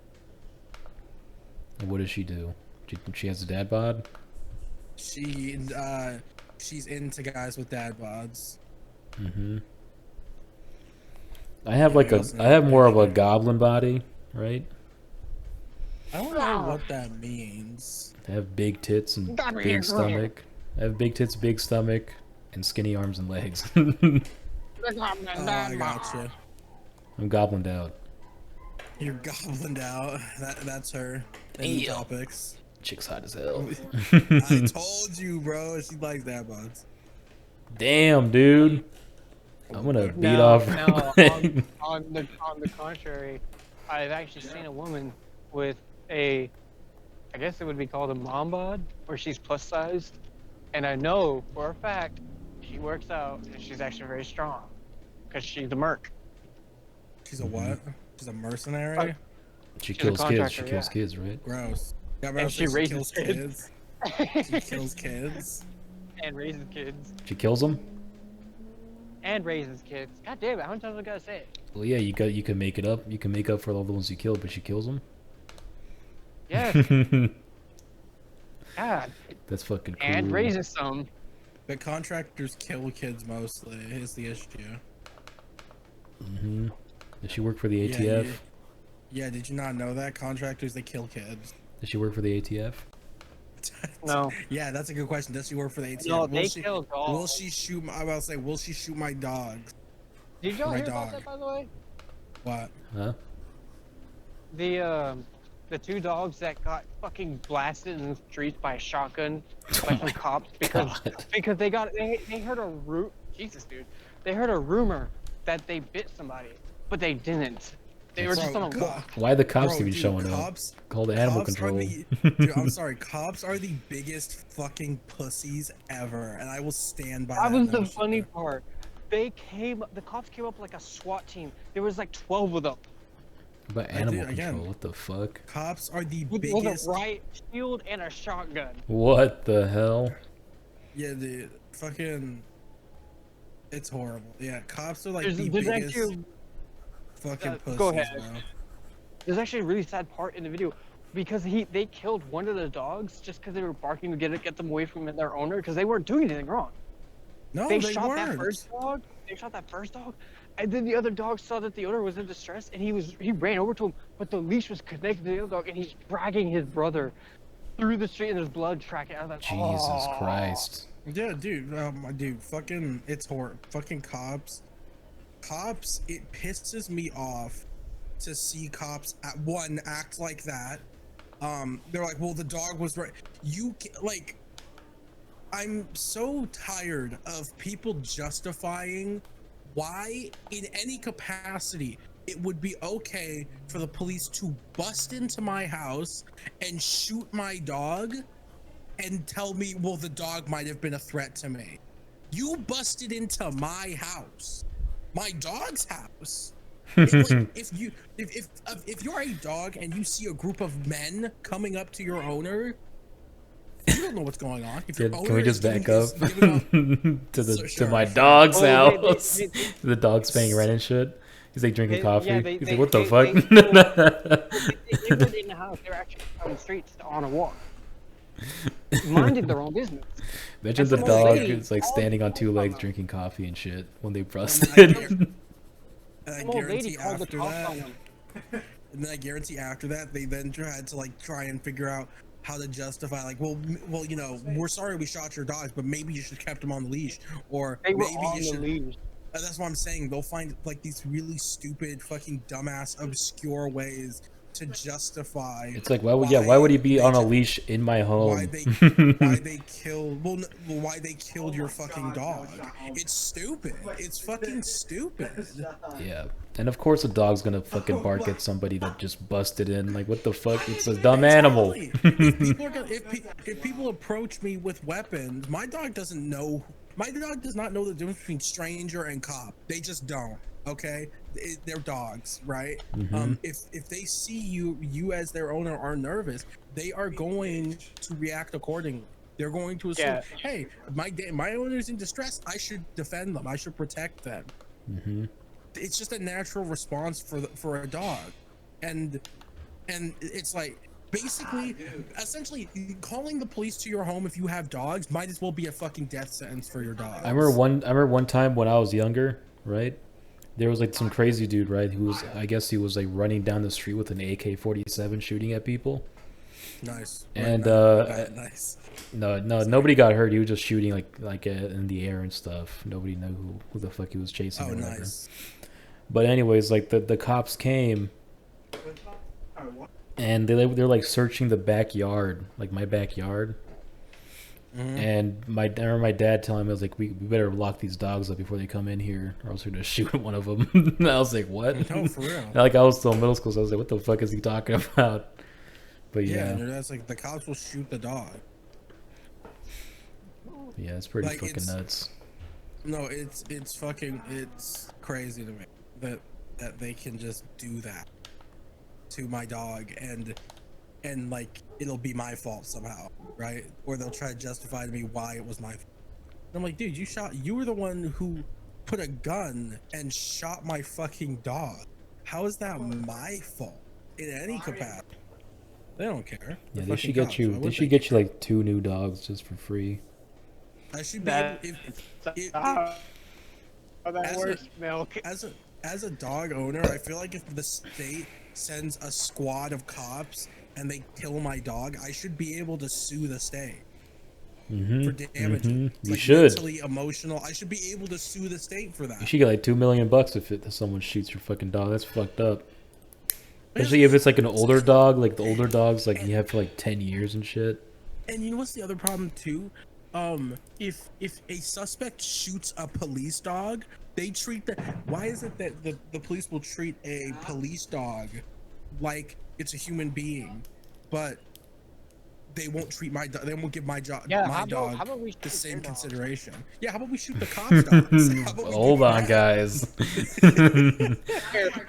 And what does she do? She has a dad bod? She's into guys with dad bods. I have more of a goblin body, right? I don't know what that means. I have big tits and big stomach. I have big tits, big stomach, and skinny arms and legs. Oh, I gotcha. I'm goblined out. You're goblined out. That's her. Any topics? Chick's hot as hell. I told you, bro. She likes that bots. Damn, dude. I'm gonna beat off. No, on the contrary, I've actually seen a woman with I guess it would be called a mom bod, where she's plus sized, and I know for a fact she works out and she's actually very strong, because she's a merc. She's a what? She's a mercenary? She kills kids. She kills kids, right? Gross. Yeah, And she raises kids. She kills kids. And raises kids. She kills them? And raises kids. God damn it, how many times I gotta say it? Well, yeah, you can make it up. You can make up for all the ones you killed, but she kills them. Yes. God. That's fucking cool. And raises some. The contractors kill kids mostly. Is the issue. Mm-hmm. Does she work for the ATF? Yeah, did you not know that? Contractors, they kill kids. Does she work for the ATF? No. Yeah, that's a good question. Does she work for the ATF? No, they kill dogs. Will she shoot? I was about to say, will she shoot my dogs? Did y'all My hear dog. about that, by the way? What? Huh? The two dogs that got fucking blasted in the streets by a shotgun by some cops because they heard a Jesus, dude. They heard a rumor that they bit somebody, but they didn't. They were just on a walk. Why are the cops even showing up? Called animal control. Dude, I'm sorry. Cops are the biggest fucking pussies ever, and I will stand by that. That was the funny part. The cops came up like a SWAT team. There was like 12 of them. But animal control, what the fuck? Cops are the With biggest. a riot shield and a shotgun. What the hell? Yeah, dude. Fucking. It's horrible. Yeah, cops are like There's the biggest actually, fucking pussies, go ahead. bro. There's actually a really sad part in the video because they killed one of the dogs just because they were barking to get them away from their owner because they weren't doing anything wrong. No, they they shot weren't. that first dog. They shot that first dog, and then the other dog saw that the owner was in distress, and he ran over to him, but the leash was connected to the other dog, and he's dragging his brother through the street, and there's blood tracking. I was like, Jesus Christ. Yeah, dude. Dude, fucking, it's horrible. Fucking cops. Cops, it pisses me off to see cops act like that. They're like, well, the dog was right. I'm so tired of people justifying why, in any capacity, it would be okay for the police to bust into my house and shoot my dog and tell me, well, the dog might have been a threat to me. You busted into my house, my dog's house. If you're a dog and you see a group of men coming up to your owner, you don't know what's going on. Can we just back up to my dog's house? The dog's paying rent and shit. He's like drinking coffee. He's like, what the fuck? They weren't in the house. They were actually on the streets on a walk, minding their own business. Imagine the dog is like standing on two legs drinking coffee and shit when they busted. I guarantee after that, and then I guarantee after that, they then had to like try and figure out how to justify, like, well, you know, we're sorry we shot your dogs, but maybe you should have kept them on the leash, or they were maybe on you should. The leash. That's what I'm saying. They'll find like these really stupid, fucking dumbass, obscure ways to justify. It's like, why would he be on a leash in my home? Why they killed your fucking dog? It's stupid. It's fucking stupid. Yeah, and of course a dog's gonna fucking bark at somebody that just busted in. Like, what the fuck? It's a dumb animal. If people approach me with weapons, my dog doesn't know. My dog does not know the difference between stranger and cop. They just don't. Okay, they're dogs, right? If they see you as their owner are nervous, they are going to react accordingly. They're going to assume, hey, my owner's in distress. I should defend them. I should protect them. It's just a natural response for a dog, and it's like basically, essentially, calling the police to your home if you have dogs might as well be a fucking death sentence for your dog. I remember one time when I was younger, right? There was like some crazy dude, right? Who was, I guess he was like running down the street with an AK-47 shooting at people. Nice. And Nice. no, nobody got hurt. He was just shooting like in the air and stuff. Nobody knew who the fuck he was chasing Oh, or whatever. nice. But anyways, like the cops came and they're like searching the backyard, like my backyard. Mm-hmm. And I remember my dad telling me, I was like, we better lock these dogs up before they come in here, or else we're gonna shoot one of them. And I was like, what? No, for real. Like I was still in middle school, so I was like, what the fuck is he talking about? But Yeah, yeah, and that's like the cops will shoot the dog. yeah, it's pretty Like, fucking it's- nuts. No, it's crazy to me that they can just do that to my dog and like it'll be my fault somehow, right? Or they'll try to justify to me why it was my fault. And I'm like, dude, you were the one who put a gun and shot my fucking dog. How is that my fault in any capacity? They don't care. Yeah, They're they should fucking get cops. you. Why They would should get you like 2 new dogs just for free. I should be able, How that as a- works, Milk. as a dog owner, I feel like if the state sends a squad of cops and they kill my dog, I should be able to sue the state for damage. You Like, should. mentally, emotional. I should be able to sue the state for You that. should get like $2 million if someone shoots your fucking dog. That's fucked up. Especially if it's like an older dog, like the older dogs, like you have for like 10 years and shit. And you know what's the other problem too? If a suspect shoots a police dog, they treat the. Why is it that the police will treat a police dog like it's a human being, but they won't treat my dog. They won't give my dog Yeah, my how dog about we shoot the their same dog? consideration. Yeah, how about we shoot the cops' dogs? How about we Hold do on, that? guys.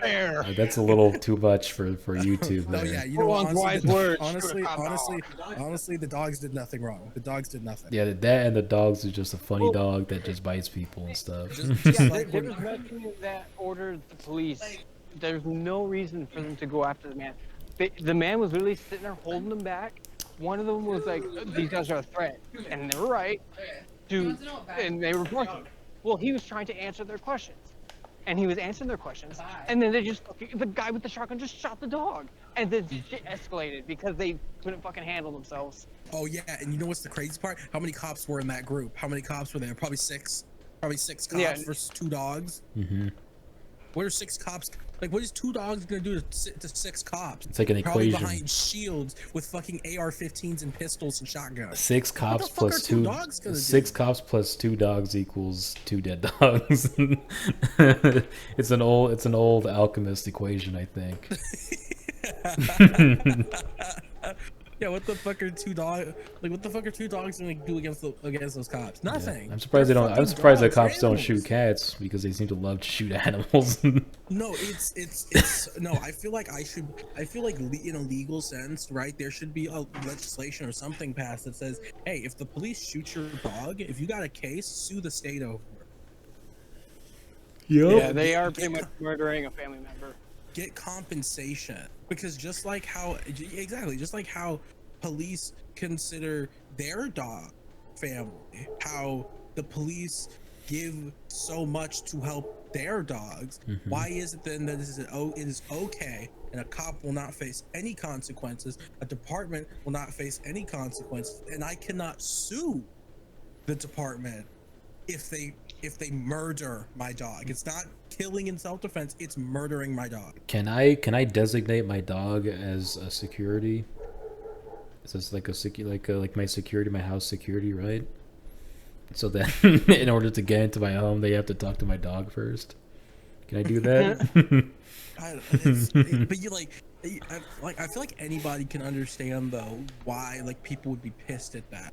Fair. That's a little too much for YouTube. No, there. yeah, you know, Wise honestly, words. honestly, the dogs did nothing wrong. The dogs did nothing. Yeah, that and the dogs is just a funny dog that just bites people and stuff. Just Yeah, like there when, was nothing that ordered the police. There's no reason for them to go after the man. The man was literally sitting there holding them back. One of them was like, "These guys are a threat," and they were right. And they were working. Well, he was trying to answer their questions, and he was answering their questions, and then the guy with the shotgun just shot the dog, and then shit escalated because they couldn't fucking handle themselves. oh yeah, and you know what's the crazy part? How many cops were in that group? How many cops were there? Probably six. Probably 6 cops Yeah. versus 2 dogs. Hmm. What are 6 cops? Like, what is 2 dogs gonna do to 6 cops? It's like an Probably equation. behind shields with fucking AR-15s and pistols and shotguns. 6 cops fuck plus are 2 2. dogs gonna do? 6 cops plus 2 dogs equals 2 dead dogs. It's an old alchemist equation, I think. Yeah, what the fuck are 2 dogs? Like, what the fuck are 2 dogs gonna do against those cops? Nothing. I'm surprised They're I'm fucking surprised that dogs, cops don't animals. shoot cats because they seem to love to shoot animals. No, it's no. I feel like in a legal sense, right? There should be a legislation or something passed that says, hey, if the police shoot your dog, if you got a case, sue the state over it. Yeah, they are pretty much murdering a family member. Get compensation, because just like how police consider their dog family, how the police give so much to help their dogs, why is it then that it is okay and a cop will not face any consequences, a department will not face any consequences, and I cannot sue the department if they murder my dog? It's not killing in self-defense, it's murdering my dog. Can I designate my dog as a security? Is this like like my security, my house security, right? So then, in order to get into my home, they have to talk to my dog first. Can I do that? But I feel like anybody can understand though why like people would be pissed at that.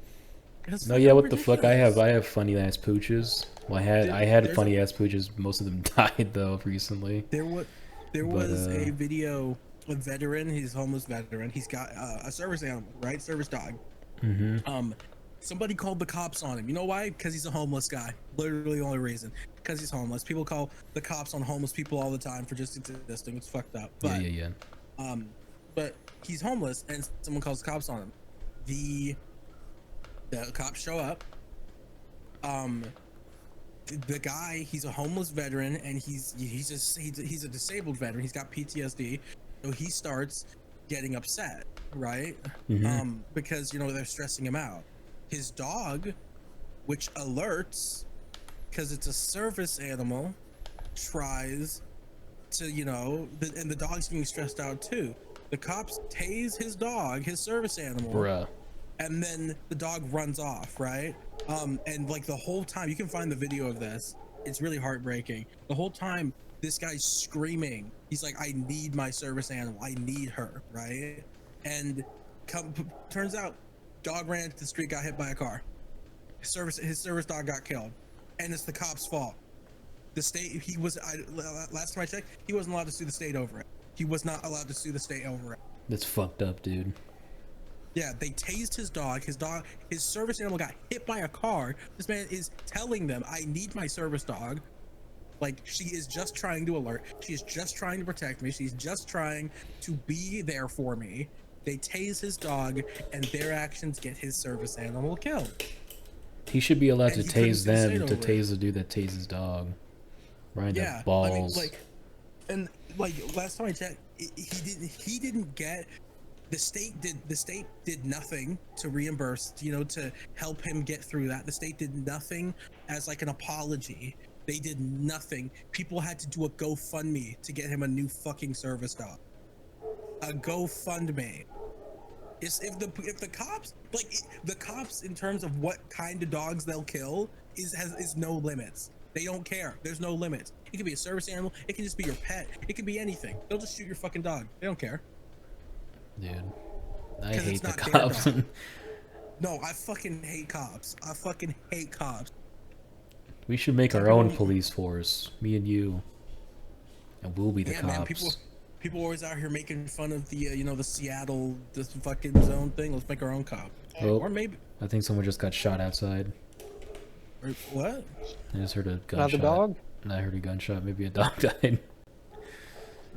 It's No, yeah, fucking what the fuck? I ridiculous. have funny ass pooches. Well, I had funny ass pooches. Most of them died though recently. There was But, a video, a veteran. He's a homeless veteran. He's got a service animal, right? Service dog. Somebody called the cops on him. You know why? Because he's a homeless guy. Literally the only reason. Because he's homeless. People call the cops on homeless people all the time for just existing. It's fucked up. But, Yeah. but he's homeless, and someone calls the cops on him. The cops show up. The guy, he's a homeless veteran, and he's a disabled veteran. He's got PTSD, so he starts getting upset, right? Because they're stressing him out. His dog, which alerts because it's a service animal, tries to and the dog's getting stressed out too. The cops tase his dog, his service animal, Bruh. and then the dog runs off, right? And like the whole time, you can find the video of this. It's really heartbreaking. The whole time, this guy's screaming. He's like, I need my service animal. I need her, right? And turns out, dog ran into the street, got hit by a car. His service dog got killed, and it's the cop's fault. The state, last time I checked, he wasn't allowed to sue the state over it. He was not allowed to sue the state over it. That's fucked up, dude. Yeah, they tased his dog. His service animal got hit by a car. This man is telling them, I need my service dog. Like, she is just trying to alert. She is just trying to protect me. She's just trying to be there for me. They tase his dog, and their actions get his service animal killed. He should be allowed to And he couldn't tase sue the state them to over it. tase the dude that tased his dog. Right in Yeah, the balls. I mean, last time I checked, he didn't get. The state did nothing to reimburse, to help him get through that. The state did nothing as like an apology. They did nothing. People had to do a GoFundMe to get him a new fucking service dog. A GoFundMe. If the cops, the cops in terms of what kind of dogs they'll kill is no limits. They don't care. There's no limits. It could be a service animal. It can just be your pet. It could be anything. They'll just shoot your fucking dog. They don't care. Dude, I 'Cause hate it's the not their cops. dog. No, I fucking hate cops. I fucking hate cops. We should make our own police force, me and you, and we'll be the cops. Man, people always out here making fun of the the Seattle this fucking zone thing. Let's make our own cop. Oh, Or maybe I think someone just got shot outside. or what? I just heard a gunshot. Not the dog? And I heard a gunshot. Maybe a dog died.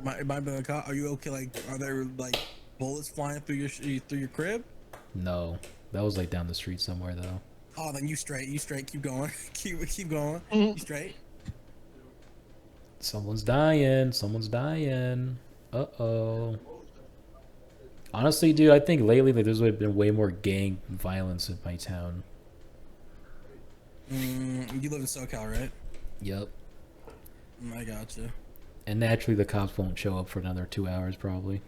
Might be the cop. Are you okay? Like, are there like bullets flying through your crib? No, that was like down the street somewhere though. Oh, then you straight. Keep going. keep going. You straight. Someone's dying. Someone's dying. Uh-oh. Honestly, dude, I think lately there's been way more gang violence in my town. You live in SoCal, right? Yep. I gotcha. And naturally, the cops won't show up for another 2 hours, probably.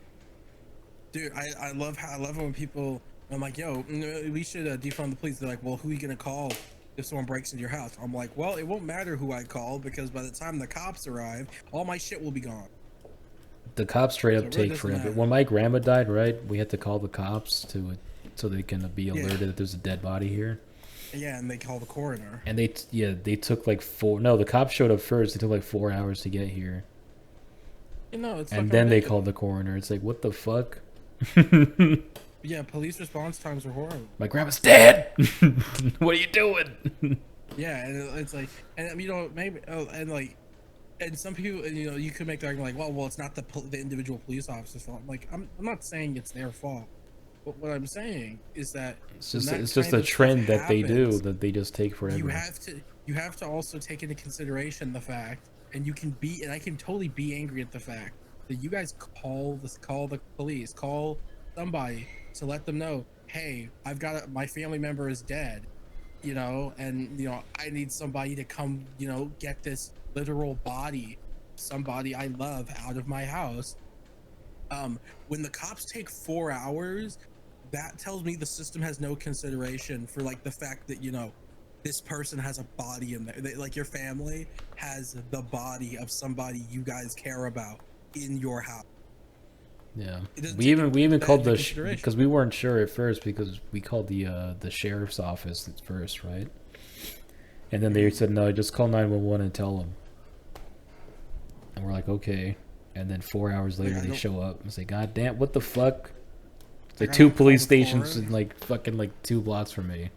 Dude, I love when people. I'm like, yo, we should defund the police. They're like, well, who are you gonna call if someone breaks into your house? I'm like, well, it won't matter who I call because by the time the cops arrive, all my shit will be gone. The cops straight So up it really take doesn't forever. matter. When my grandma died, right, we had to call the cops so they can be alerted that there's a dead body here. Yeah, and they call the coroner. And they took like the cops showed up first. They took like 4 hours to get here. It's And fucking then they ridiculous. called the coroner. It's like, what the fuck? Yeah, police response times are horrible. My grandma's dead. What are you doing? Yeah, and it's like, and maybe, and some people, you could make the argument like, well, it's not the individual police officer's fault. Like, I'm not saying it's their fault. But what I'm saying is that It's when just that it's just kind a of stuff trend that they do happens, that they just take forever. you have to also take into consideration the fact, and I can totally be angry at the fact that you guys call the police, call somebody to let them know, hey, my family member is dead, and I need somebody to come, get this literal body, somebody I love, out of my house. When the cops take 4 hours, that tells me the system has no consideration for like the fact that this person has a body in there. Like your family has the body of somebody you guys care about in your house. Yeah, It doesn't we take even that called into the consideration. because we weren't sure at first because we called the sheriff's office at first, right? And then they said no, just call 911 and tell them. And we're like, okay. And then 4 hours later, Yeah, I they don't- show up and say, God damn, what the fuck? It's like Like, I two don't call police the stations coroner. in like fucking like 2 blocks from me.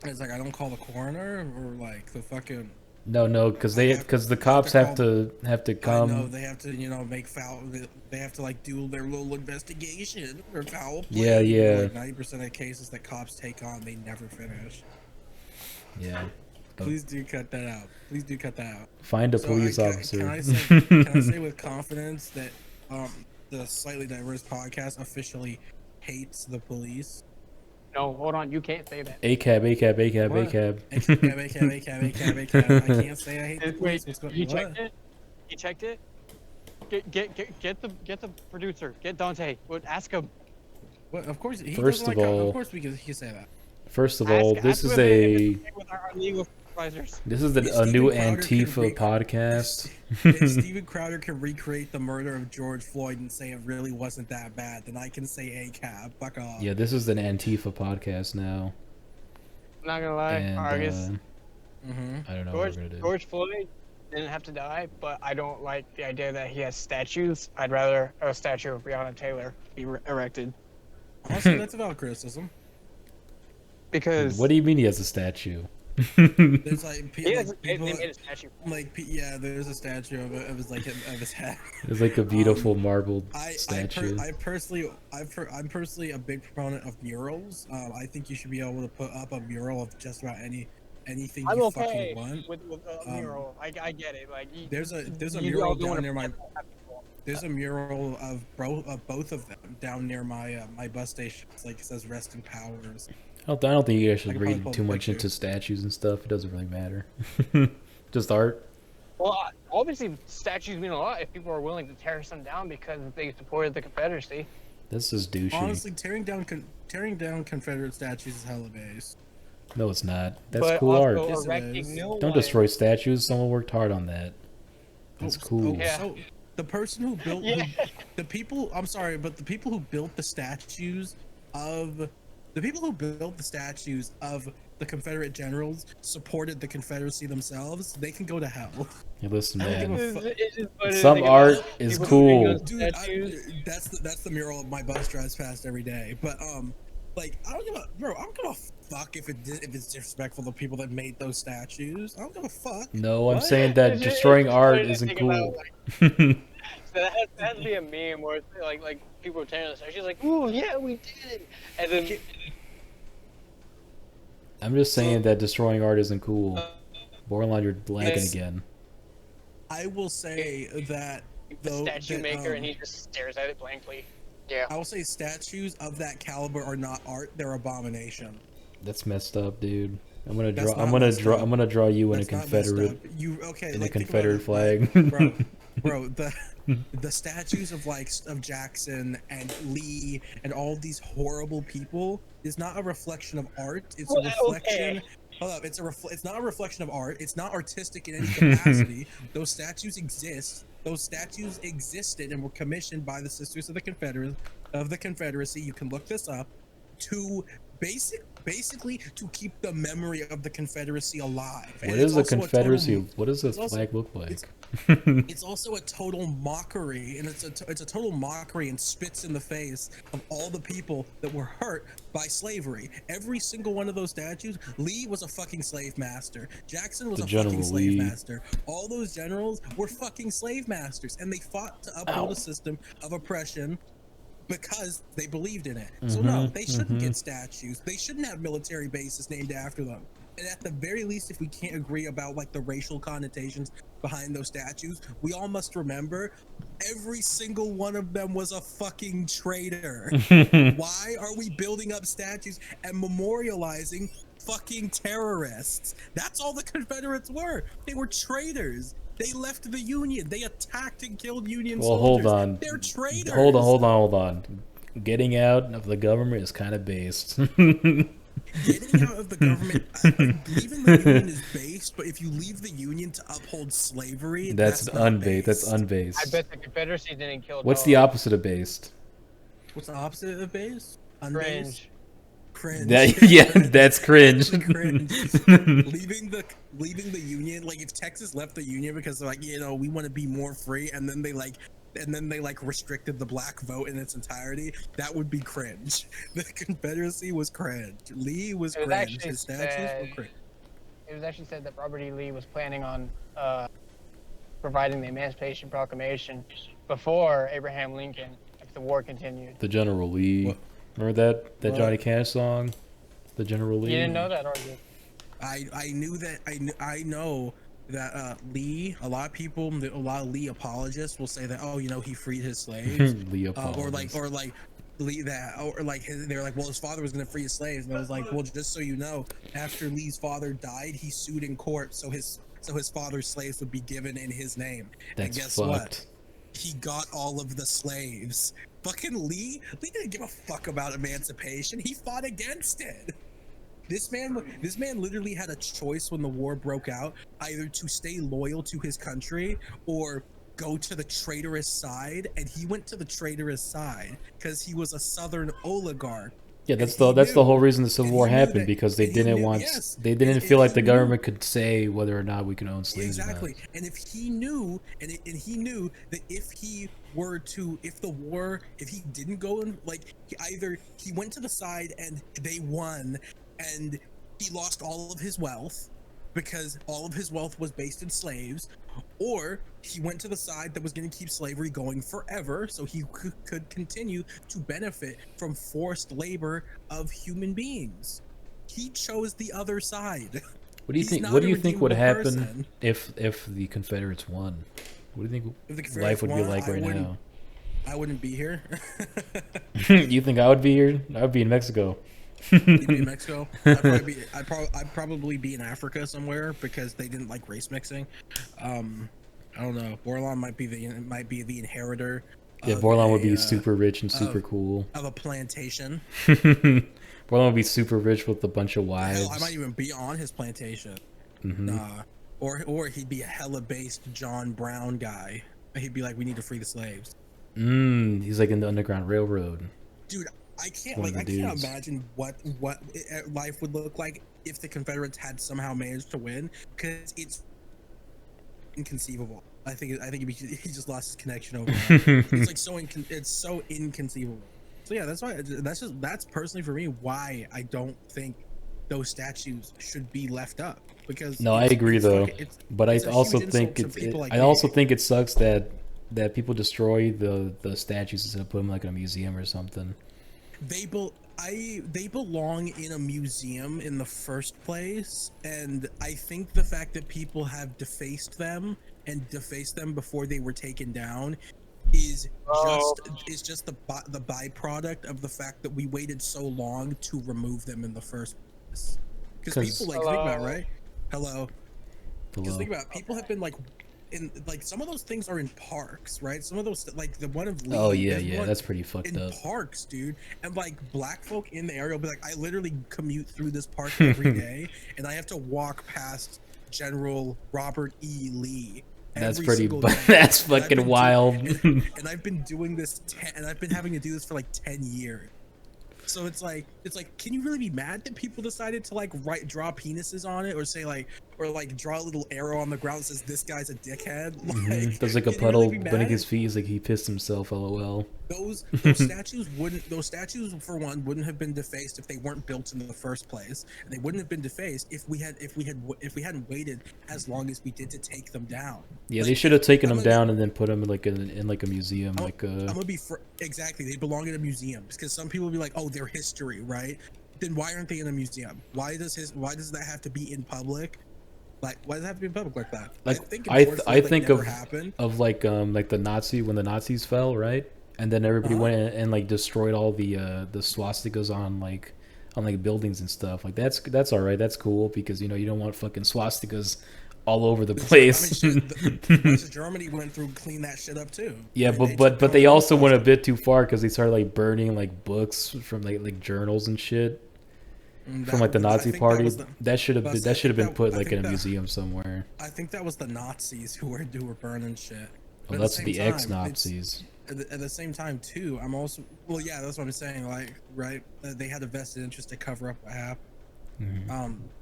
It's like I don't call the coroner or like the fucking. No, because I have- the I cops have have to I come. know they have to, make foul. They have to like do their little investigation or foul play. Yeah, yeah. Like 90% of cases that cops take on, they never finish. Yeah. But Please do cut that out. Please do cut that out. find a So police can officer. I say with confidence that the Slightly Diverse podcast officially hates the police. No, hold on. You can't say that. ACAB, ACAB, ACAB, What? ACAB. I can't say I hate the police. Wait, What's going you on? checked it? You checked it? Get the producer. Get Dante. Ask him. What? Of course, he First doesn't of like. all- Of course, he can say that. First of all, this ask is him if a it's okay with our legal supervisors. this is a Steven new Crowder can Antifa podcast. If Steven Crowder can recreate the murder of George Floyd and say it really wasn't that bad, then I can say ACAB. Fuck off. Yeah, this is an Antifa podcast now. I'm not gonna lie, And Argus. I don't know what we're gonna do. George Floyd didn't have to die, but I don't like the idea that he has statues. I'd rather a statue of Breonna Taylor be erected. Also, that's a valid criticism. Because What do you mean he has a statue? There's like, they people, made a statue. yeah, there's a statue of his like of his head. It's like a beautiful marble I statue. I'm personally a big proponent of murals. I think you should be able to put up a mural of just about anything I'm you okay fucking want. with a mural. I get it. Like There's a you mural all doing down it near my. for happy people. There's a mural of both of them down near my my bus station. It's like it says "Rest in Powers." I don't think you guys should I can probably read pull too a much picture. into statues and stuff. It doesn't really matter. Just art. Well, obviously statues mean a lot if people are willing to tear some down because they supported the Confederacy. This is douchey. Honestly, tearing down Confederate statues is hella base. No, it's not. That's But cool also art. Yes, it erecting is. new Don't ones- destroy statues. Someone worked hard on that. That's cool. Yeah. So the person who built Yeah. the people, I'm sorry, but the people who built the statues of the Confederate generals supported the Confederacy themselves. They can go to hell. Hey, listen, I don't man. give a fuck. It's just what Some I think art about is people cool. doing those Dude, statues. that's the mural of my bus drives past every day. But like I don't give a fuck if it's disrespectful to people that made those statues. I don't give a fuck. No, I'm What? saying that It's just- destroying it's art funny to isn't think cool. about, So that has to be a meme where it's like people are tearing the statues like, "Ooh, yeah, we did it," and then I'm just saying that destroying art isn't cool. Borderline, you're lagging Yes. again. I will say that the though statue that, maker and he just stares at it blankly. Yeah. I will say statues of that caliber are not art; they're abomination. That's messed up, dude. I'm gonna That's draw. not I'm gonna messed draw. up. I'm gonna draw you in a That's not messed Confederate up. You okay? in a like, think Confederate about it, flag. bro. The statues of Jackson and Lee and all these horrible people is not a reflection of art. It's a Well, reflection. okay. Hold up, it's not a reflection of art. It's not artistic in any capacity. Those statues exist. Those statues existed and were commissioned by the Sisters of the Confederacy. You can look this up to basically to keep the memory of the Confederacy alive. What And is it's the also a total- Confederacy? What does this it's also- flag look like? It's also a total mockery, and it's a total mockery and spits in the face of all the people that were hurt by slavery. Every single one of those statues. Lee was a fucking slave master. Jackson was The a General fucking slave Lee. master. All those generals were fucking slave masters, and they fought to uphold a system of oppression because they believed in it. So no, they shouldn't get statues. They shouldn't have military bases named after them. And at the very least, if we can't agree about like the racial connotations behind those statues, we all must remember every single one of them was a fucking traitor. Why are we building up statues and memorializing fucking terrorists? That's all the Confederates were. They were traitors. They left the Union. They attacked and killed Union Well, soldiers. hold on. They're traitors. Hold on. Getting out of the government is kind of based. Getting out of the government, leaving the Union is based, but if you leave the Union to uphold slavery, That's not unbased. That's based. unbased. I bet the Confederacy didn't kill. What's dogs. the opposite of based? What's the opposite of based? Cringe. Cringe. Yeah, that's cringe. Cringe. leaving the Union, like if Texas left the Union because they're like, we want to be more free, and then they restricted the black vote in its entirety, that would be cringe. The Confederacy was cringe. Lee was It was cringe. actually His statues said- were cringe. It was actually said that Robert E. Lee was planning on providing the Emancipation Proclamation before Abraham Lincoln if the war continued. The General Lee. What? Remember that What? Johnny Cash song? The General Lee. You didn't know that, or you? I knew that. I know that Lee, a lot of Lee apologists will say that, oh, you know, he freed his slaves, Lee or like apologists. Lee that, or like they're like, well, his father was gonna free his slaves, and I was like, well, just so you know, after Lee's father died, he sued in court, so his father's slaves would be given in his name. That's and guess fucked. what? He got all of the slaves. Fucking Lee didn't give a fuck about emancipation. He fought against it. This man literally had a choice when the war broke out, either to stay loyal to his country or go to the traitorous side, and he went to the traitorous side because he was a Southern oligarch. Yeah, that's the whole reason the Civil War happened, because they didn't feel like the government could say whether or not we can own slaves. Exactly. And if he knew, and he knew that if he didn't go in, like, either he went to the side and they won, and he lost all of his wealth because all of his wealth was based in slaves, or he went to the side that was going to keep slavery going forever so he could continue to benefit from forced labor of human beings. He chose the other side. What do you think? What do you think would happen if the Confederates won? What do you think life would be like right now? I wouldn't be here. You think I would be here? I would be in Mexico. You'd be in Mexico. I'd probably be in Africa somewhere because they didn't like race mixing. I don't know. Bordelon might be the inheritor. Yeah, Bordelon would be super rich and super cool. Of a plantation. Bordelon would be super rich with a bunch of wives. Hell, I might even be on his plantation. Mm-hmm. Or he'd be a hella based John Brown guy. He'd be like, we need to free the slaves. He's like in the Underground Railroad. Dude, I can't imagine what life would look like if the Confederates had somehow managed to win, because it's inconceivable. I think he just lost his connection over. It's like it's so inconceivable. So yeah, that's personally for me why I don't think those statues should be left up, because no, I agree though, but I also think it sucks that people destroy the statues instead of putting them like in a museum or something. They belong in a museum in the first place, and I think the fact that people have defaced them before they were taken down is just the byproduct of the fact that we waited so long to remove them in the first place. Because people think about it, right? Hello. Because think about it, people have been like. Some of those things are in parks, right? Some of those, like the one of Lee. Oh yeah, that's pretty fucked up. In parks, dude, and like black folk in the area will be like, I literally commute through this park every day, and I have to walk past General Robert E. Lee. That's pretty. That's fucking wild. And I've been doing this, and I've been having to do this for like 10 years. So it's like, can you really be mad that people decided to like draw penises on it, or say like, or like draw a little arrow on the ground that says this guy's a dickhead? Like, there's like a puddle beneath his feet. He's like, he pissed himself. LOL. Those statues for one wouldn't have been defaced if they weren't built in the first place, and they wouldn't have been defaced if we hadn't waited as long as we did to take them down. Yeah, like, they should have taken them down and then put them in like a museum. Exactly. They belong in a museum, because some people will be like, oh, they're history, right? Then why aren't they in a museum? Why does that have to be in public? Like, why does it have to be in public like that? Like, I think of like the Nazi, when the Nazis fell, right? And then everybody went and like destroyed all the swastikas on like buildings and stuff. Like that's all right. That's cool, because you don't want fucking swastikas all over the place. I mean, Germany went through clean that shit up too. Yeah, but they also went a bit too far, because they started like burning like books from like journals and shit from like the Nazi party. That should have been put like in a museum somewhere. I think that was the Nazis who were burning shit. Well, that's the ex-Nazis. At the same time too, I'm also, well, yeah, that's what I'm saying. Like, right, they had a vested interest to cover up what happened. Mm-hmm.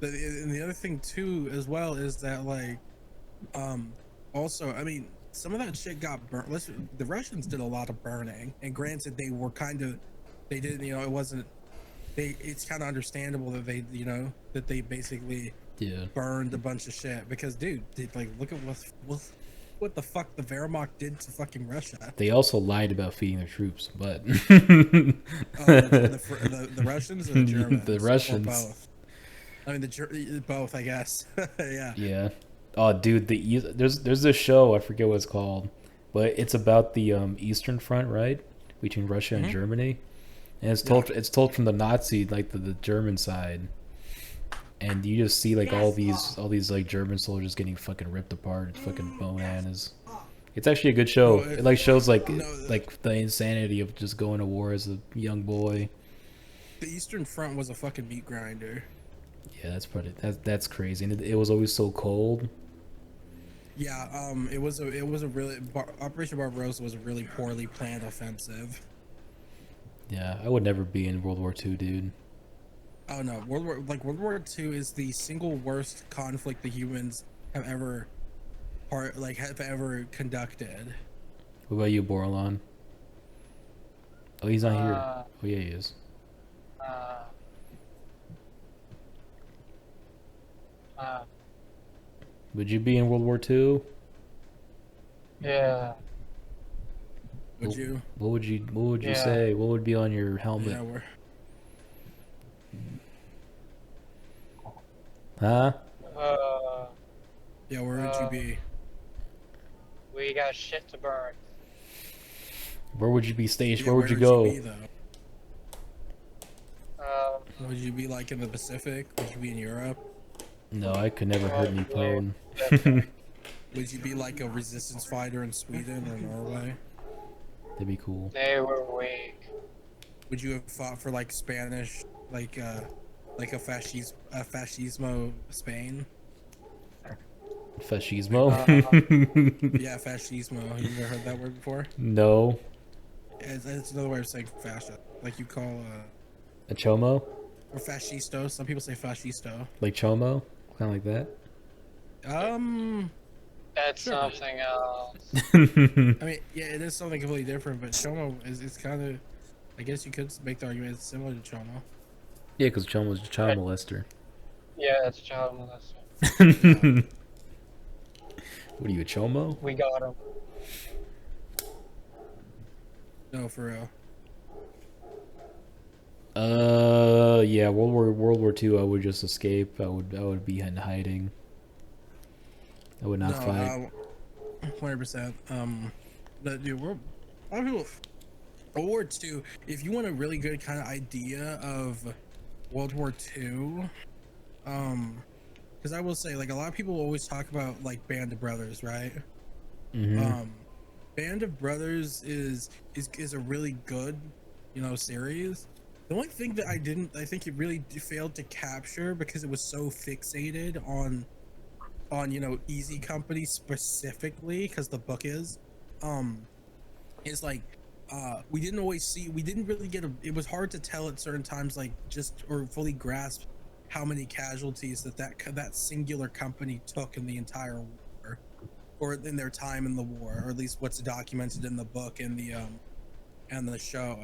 And the other thing too, as well, is that like, also, I mean, some of that shit got burnt. The Russians did a lot of burning, and granted, they didn't, it wasn't. It's kind of understandable that they basically burned a bunch of shit, because dude, like, look at what the fuck the Wehrmacht did to fucking Russia. They also lied about feeding their troops, but the Russians or the Germans? The Russians. Or both. I mean, both, I guess. Yeah. Yeah. Oh, dude, there's this show, I forget what it's called, but it's about the Eastern Front, right, between Russia and Germany, and it's told from the Nazi, like the German side, and you just see like all these like German soldiers getting fucking ripped apart. It's fucking bananas. It's actually a good show. No, It like shows like no, like the insanity of just going to war as a young boy. the Eastern Front was a fucking meat grinder. Yeah, that's crazy. And it was always so cold. Yeah, it was a really Operation Barbarossa was a really poorly planned offensive. Yeah, I would never be in World War II, dude. Oh no, World War II is the single worst conflict the humans have ever conducted. What about you, Bordelon? Oh, he's not here. Oh yeah, he is. Would you be in World War II? Yeah. Would you? What would you Yeah. say? What would be on your helmet? Yeah, we're Huh? yeah. Where would you be? We got shit to burn. Where would you be stationed? Yeah, Where would you go? be, though? Would you be like in the Pacific? Would you be in Europe? No, I could never hurt any plane. Would you be like a resistance fighter in Sweden or Norway? That'd be cool. They were weak. Would you have fought for like Spanish, like a fascismo Spain? Fascismo? Yeah, fascismo. You ever heard that word before? No. It's another way of saying fascist. Like you call A chomo? or fascisto. Some people say fascisto. Like chomo? Kind of like that? That's Sure. something else. I mean, yeah, it is something completely different, but chomo is kind of. I guess you could make the argument it's similar to chomo. Yeah, because chomo's a child molester. Yeah, it's a child molester. What are you, a chomo? We got him. No, for real. Yeah, World War II. I would just escape. I would be in hiding. I would not fight. 100%. But dude, a lot of people. World War II. If you want a really good kind of idea of World War II, because I will say, like, a lot of people always talk about like Band of Brothers, right? Band of Brothers is a really good, series. The only thing that I think it really failed to capture because it was so fixated on Easy Company specifically, because the book is like we didn't really get it was hard to tell at certain times, like, just or fully grasp how many casualties that singular company took in the entire war, or in their time in the war, or at least what's documented in the book and the show,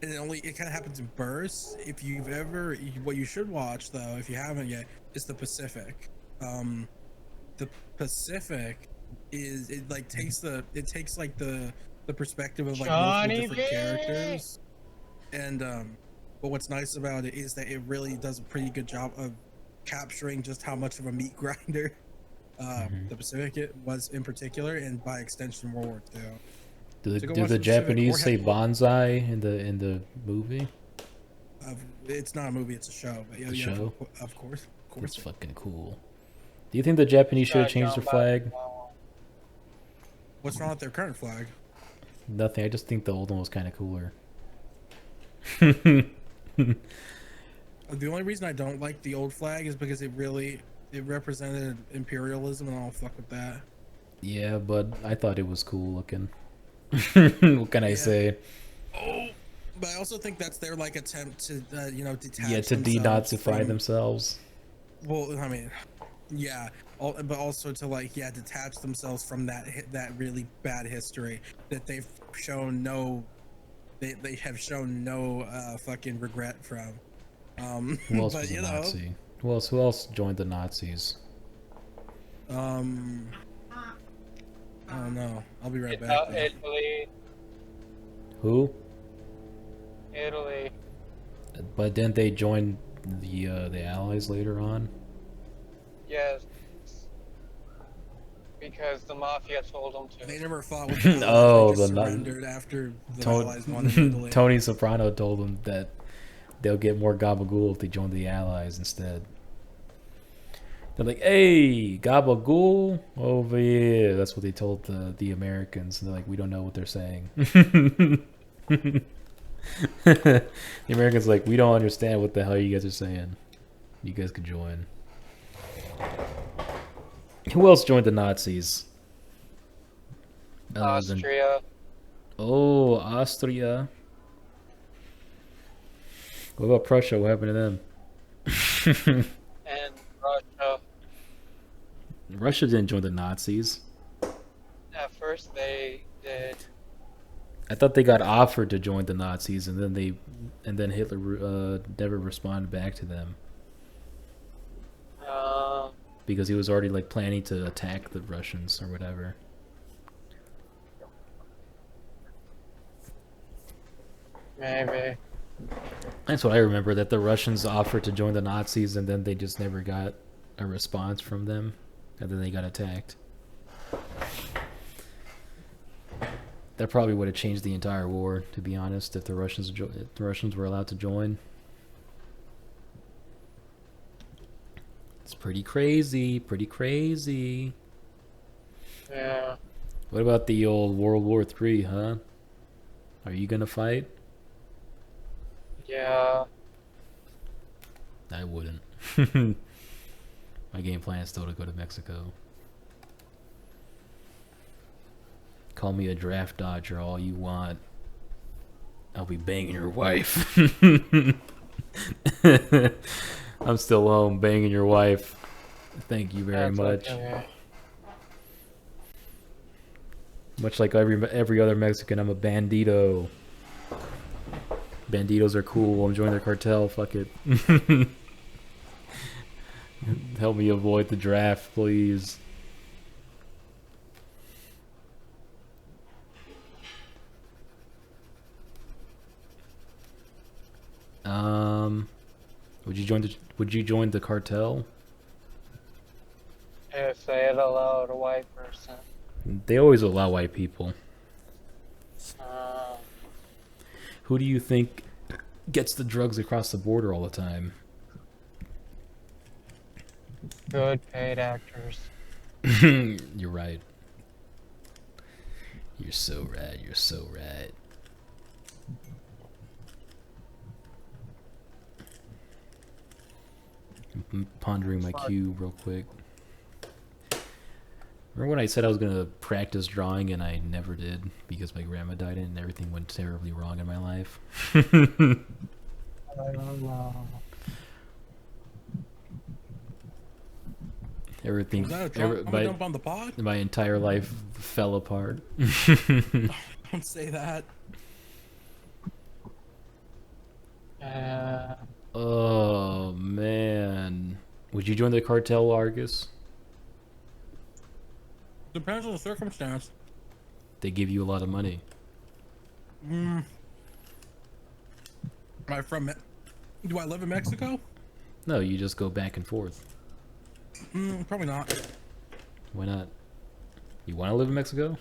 and it kind of happens in bursts. If you've ever, what you should watch though, if you haven't yet, is the Pacific. The Pacific takes the perspective of like multiple different characters, and but what's nice about it is that it really does a pretty good job of capturing just how much of a meat grinder the Pacific it was in particular, and by extension World War II. Do So go the watch the Japanese say Pacific bonsai in the movie? It's not a movie; it's a show. But yeah, show? of course. That's fucking cool. Do you think the Japanese should have changed their flag? What's wrong with their current flag? Nothing. I just think the old one was kind of cooler. The only reason I don't like the old flag is because it represented imperialism, and I don't fuck with that. Yeah, but I thought it was cool looking. What can I say? Oh, but I also think that's their like attempt to detach. Yeah, to denazify themselves. Well, I mean, yeah, but also to detach themselves from that really bad history that they've shown they have shown no fucking regret from. Who else but, was a Nazi? Who else joined the Nazis? I don't know. I'll be right back. Italy. Who? Italy. But didn't they join the Allies later on? Yes. Because the mafia told them to. They never fought with the Allies. Oh, they just the na- surrendered after the Allies won in Italy. Tony Soprano told them that they'll get more gabagool if they join the Allies instead. They're like, "Hey, gabagool over here." That's what they told the Americans. And they're like, "We don't know what they're saying." The Americans are like, "We don't understand what the hell you guys are saying. You guys could join." Who else joined the Nazis? Austria. Oh, Austria. What about Prussia? What happened to them? And Russia. Russia didn't join the Nazis. At first they did. I thought they got offered to join the Nazis, and then Hitler never responded back to them because he was already like planning to attack the Russians or whatever. Maybe. That's what I remember, that the Russians offered to join the Nazis, and then they just never got a response from them, and then they got attacked. That probably would have changed the entire war, to be honest, if the Russians were allowed to join. It's pretty crazy, pretty crazy. Yeah. What about the old World War III, huh? Are you gonna fight? Yeah. I wouldn't. My game plan is still to go to Mexico. Call me a draft dodger all you want. I'll be banging your wife. I'm still home banging your wife. Thank you very much. Okay. Much like every other Mexican, I'm a bandito. Banditos are cool. I'm joining the cartel. Fuck it. Help me avoid the draft, please. Would you join the cartel? If they had allowed a white person. They always allow white people. Who do you think gets the drugs across the border all the time? Good paid actors. You're right. You're so right. You're so right. I'm pondering my cue real quick. Remember when I said I was going to practice drawing and I never did because my grandma died and everything went terribly wrong in my life? I don't know. Everything, Was that a jump on the pod? my entire life fell apart. Don't say that. Oh man, would you join the cartel, Argus? Depends on the circumstance. They give you a lot of money. Am I from? Do I live in Mexico? No, you just go back and forth. Probably not. Why not? You want to live in Mexico?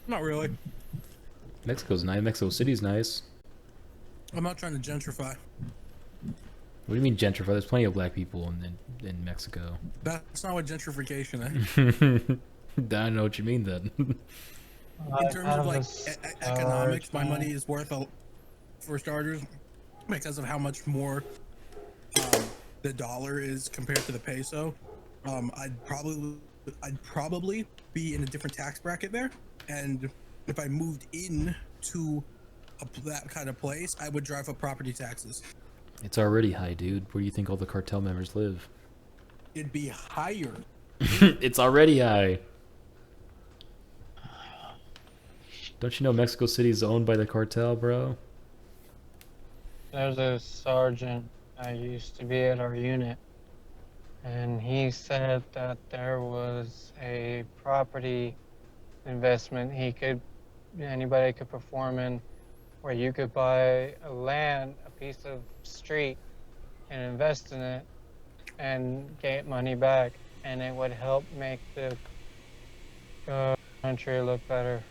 Not really. Mexico's nice. Mexico City's nice. I'm not trying to gentrify. What do you mean gentrify? There's plenty of black people in Mexico. That's not what gentrification is. I don't know what you mean then. In terms of like economics, my money is worth for starters because of how much more the dollar is compared to the peso. I'd probably be in a different tax bracket there, and if I moved in to that kind of place, I would drive up property taxes. It's already high, dude. Where do you think all the cartel members live? It'd be higher. It's already high. Don't you know Mexico City is owned by the cartel, bro? There's a sergeant that used to be at our unit, and he said that there was a property investment anybody could perform in, where you could buy a piece of street and invest in it, and get money back, and it would help make the country look better.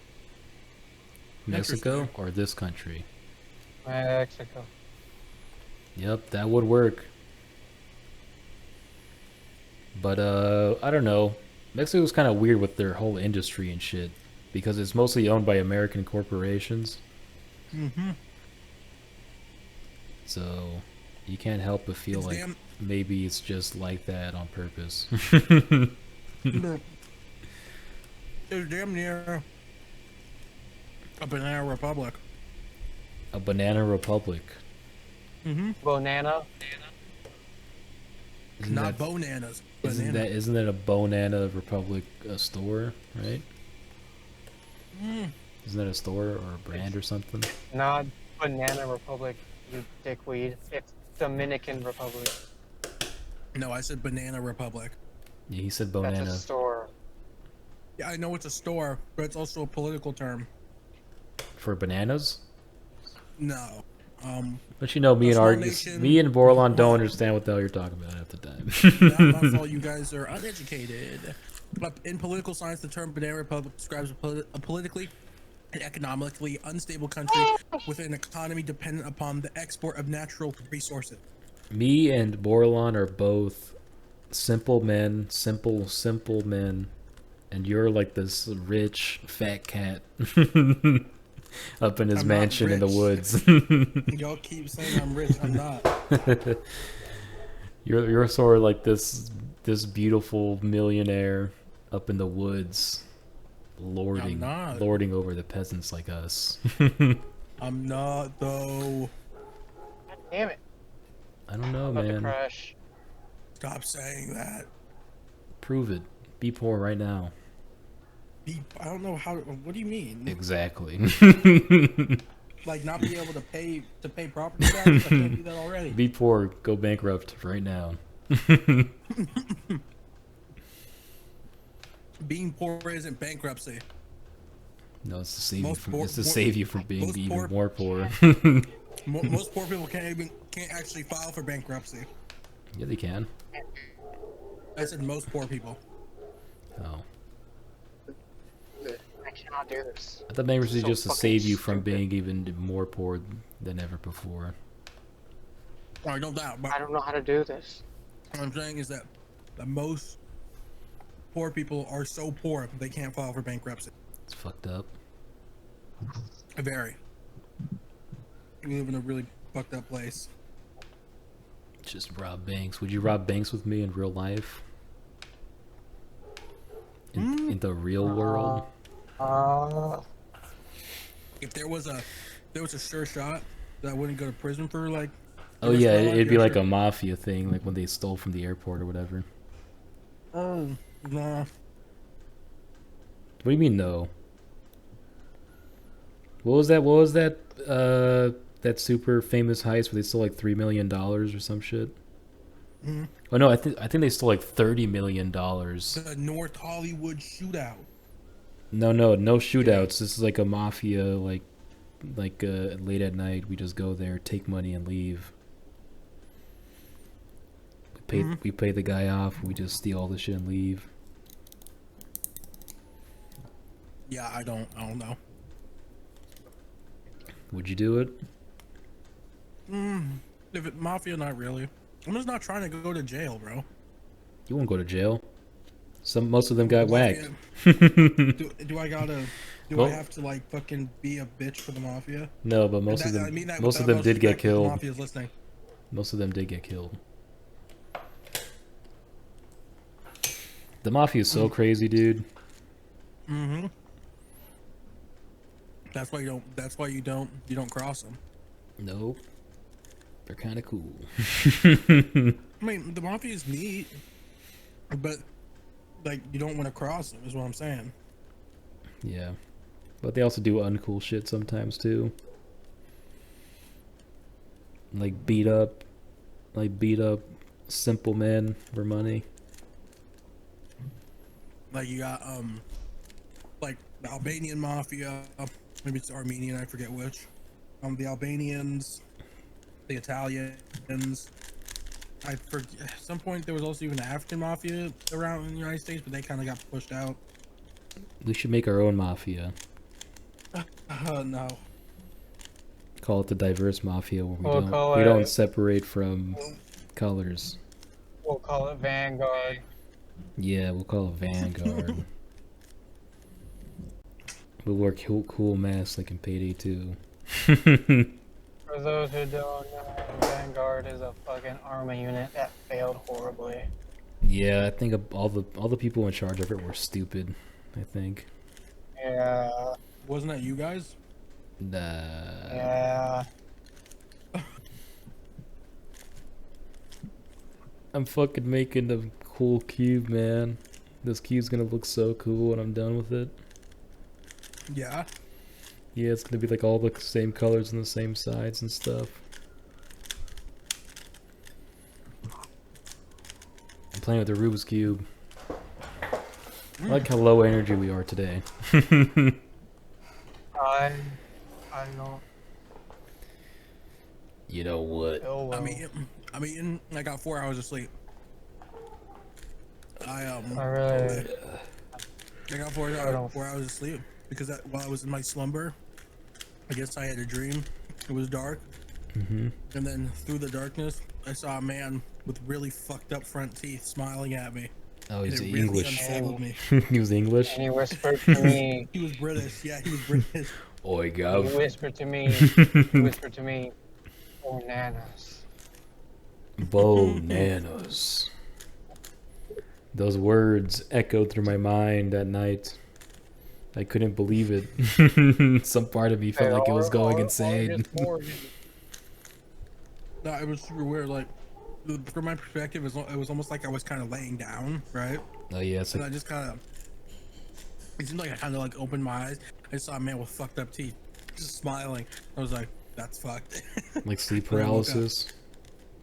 Mexico or this country? Mexico. Yep, that would work. But I don't know. Mexico's kind of weird with their whole industry and shit because it's mostly owned by American corporations. Mm-hmm. So you can't help but feel It's like damn- maybe it's just like that on purpose. It's damn near a banana republic. A banana republic. Mm-hmm. Banana. Isn't Not that, bananas. isn't that a Banana Republic store, right? Mm. Isn't that a store or a brand or something? Not Banana Republic, you dickweed. It's Dominican Republic. No, I said banana republic. Yeah, he said That's banana. a store. Yeah, I know it's a store, but it's also a political term. For bananas? No. But you know, me A and small nation- me and Bordelon don't understand what the hell you're talking about half the time. That's all you guys are uneducated. But in political science, the term banana republic describes a politically and economically unstable country with an economy dependent upon the export of natural resources. Me and Bordelon are both simple men, simple men, and you're like this rich fat cat up in his I'm not mansion in the rich. woods. Y'all keep saying I'm rich. I'm not. You're sort of like this beautiful millionaire up in the woods, lording not. over the peasants like us. I'm not though. God damn it. I don't know, About to man. crash. Stop saying that. Prove it. Be poor right now. I don't know how. What do you mean? Exactly. Like not be able to pay property tax? I can't do that already. Be poor. Go bankrupt right now. Being poor isn't bankruptcy. No, it's to save you Most from. poor- It's to more- save you from being most even poor- more poor. Most poor people can't actually file for bankruptcy. Yeah, they can. I said most poor people. Oh, I cannot do this. I thought bankruptcy So just to fucking save you from stupid. being even more poor than ever before. I don't doubt, but I don't know how to do this. what I'm saying is that the most poor people are so poor they can't file for bankruptcy. It's fucked up. Very. We live in a really fucked up place. Just rob banks. Would you rob banks with me in real life? In the real world? If there was a sure shot that I wouldn't go to prison for like. the Oh rest yeah, of my life, it'd be yeah, like sure. a mafia thing, like when they stole from the airport or whatever. Oh, nah. What do you mean no? What was that? That super famous heist where they stole like $3 million or some shit. Mhm. Oh no, I think they stole like $30 million. The North Hollywood shootout. No shootouts. This is like a mafia, like late at night. We just go there, take money, and leave. We pay the guy off. We just steal all the shit and leave. Yeah, I don't know. Would you do it? If it mafia, not really. I'm just not trying to go to jail, bro. You won't go to jail. Most of them got whacked. Do I gotta? Do Well- I have to like fucking be a bitch for the mafia? No, but most of That- them, I mean that most of without them did get respect if the killed. Mafia's listening. Most of them did get killed. The mafia is so crazy, dude. Mm-hmm. That's why you don't. That's why you don't cross them. Nope. They're kind of cool. I mean, the mafia is neat, but like you don't want to cross them. Is what I'm saying. Yeah. But they also do uncool shit sometimes too. Like beat up simple men for money. Like you got like the Albanian mafia. Maybe it's Armenian. I forget which. The Albanians, the Italians, At some point there was also even an African mafia around in the United States, but they kind of got pushed out. We should make our own mafia. No. Call it the diverse mafia, where We'll call we don't it- separate from colors. We'll call it Vanguard. Yeah, we'll call it Vanguard. We'll wear cool masks like in Payday 2. For those who don't know, Vanguard is a fucking army unit that failed horribly. Yeah, I think all the people in charge of it were stupid. I think. Yeah. Wasn't that you guys? Nah. Yeah. I'm fucking making a cool cube, man. This cube's gonna look so cool when I'm done with it. Yeah. Yeah, it's gonna be like all the same colors and the same sides and stuff. I'm playing with the Rubik's Cube. I like how low energy we are today. I don't You know what? feel well. I'm eating. I got 4 hours of sleep. I I got 4 hours of sleep because while I was in my slumber, I guess I had a dream. It was dark, Mm-hmm. and then through the darkness, I saw a man with really fucked up front teeth smiling at me. Oh, he's It really English. unsettled me. He was English. And he whispered to me. He was British. Yeah, he was British. Oi, He Gov. whispered to me. He whispered to me. Oh, nanas. Bananas. Those words echoed through my mind that night. I couldn't believe it. Some part of me felt like it was going insane. No, it was super weird. Like, from my perspective, it was almost like I was kind of laying down, right? Oh yeah, it's And like I just kind of, it seemed like I kind of like opened my eyes. I saw a man with fucked up teeth, just smiling. I was like, "That's fucked." like sleep When I woke up. paralysis.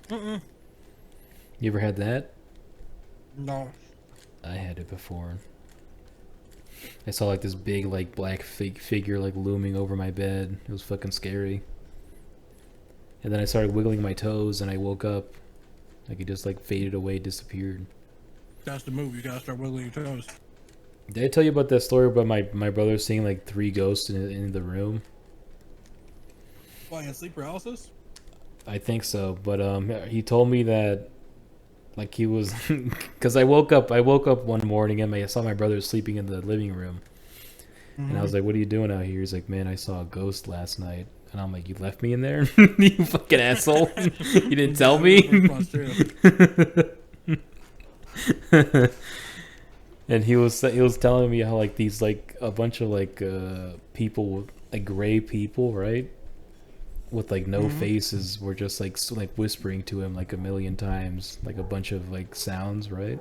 You ever had that? No. I had it before. I saw like this big like black figure like looming over my bed. It was fucking scary. And then I started wiggling my toes and I woke up. Like it just like faded away, disappeared. That's the move. You gotta start wiggling your toes. Did I tell you about that story about my brother seeing like 3 ghosts in the room? Why, you had sleep paralysis? I think so, but he told me that like he was because I woke up one morning and I saw my brother sleeping in the living room. And I was like, "What are you doing out here?" He's like, "Man, I saw a ghost last night." And I'm like, "You left me in there? You fucking asshole. You didn't tell me?" And he was telling me how like these like a bunch of like people, like gray people, right? With like no faces, were just like whispering to him like a million times, like a bunch of like sounds, right?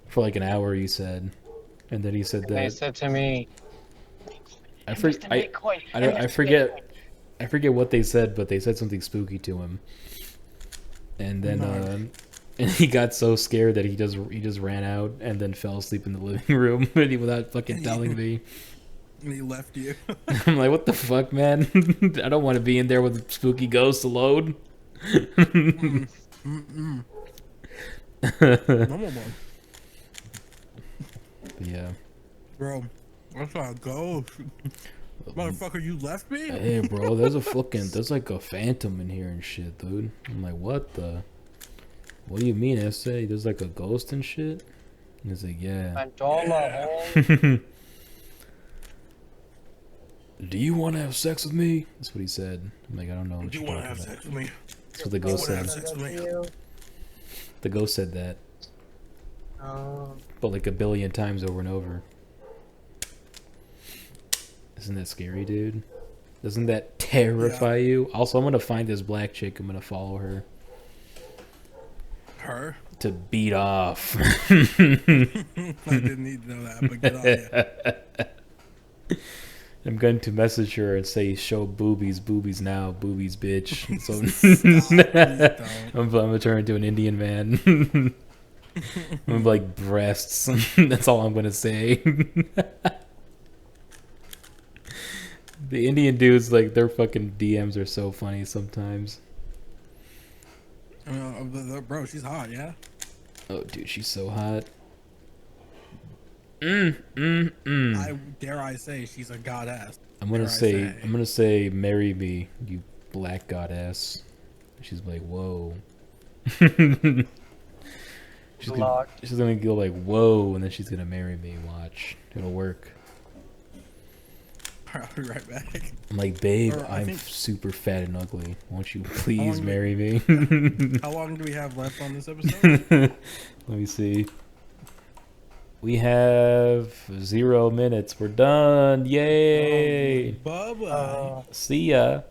For like an hour, he said. And then he said They that said to me. I forget what they said, but they said something spooky to him. And then and he got so scared that he just ran out and then fell asleep in the living room without fucking telling me. And he left you. I'm like, what the fuck, man? I don't want to be in there with a spooky ghost alone. Normal one. Yeah. Bro, that's how it goes. Motherfucker, you left me? Hey, bro, there's like a phantom in here and shit, dude. I'm like, what do you mean, S.A.? There's like a ghost and shit? And he's like, yeah. Fantoma. Do you want to have sex with me? That's what he said. I'm like, I don't know what You you're want to talking have about. sex with me? That's what the ghost You wanna said. have sex with me? The ghost said that, but like a billion times over and over. Isn't that scary, dude? Doesn't that terrify you? Also, I'm gonna find this black chick. I'm gonna follow her Her? to beat off. I didn't need to know that, but get on ya. I'm going to message her and say, "Show boobies now, boobies, bitch." So Stop, I'm gonna turn into an Indian man. I'm like breasts. That's all I'm gonna say. The Indian dudes, like their fucking DMs are so funny sometimes. Bro, she's hot, yeah. Oh, dude, she's so hot. I dare I say she's a goddess. I'm Dare gonna I say, I'm gonna say, marry me, you black goddess. She's like, whoa. she's gonna go like, whoa, and then she's gonna marry me. Watch, it'll work. I'll be right back. I'm like, babe, Or I I'm think- super fat and ugly. Won't you please long marry me? How long do we have left on this episode? Let me see. We have 0 minutes. We're done. Yay! Bye bye. See ya.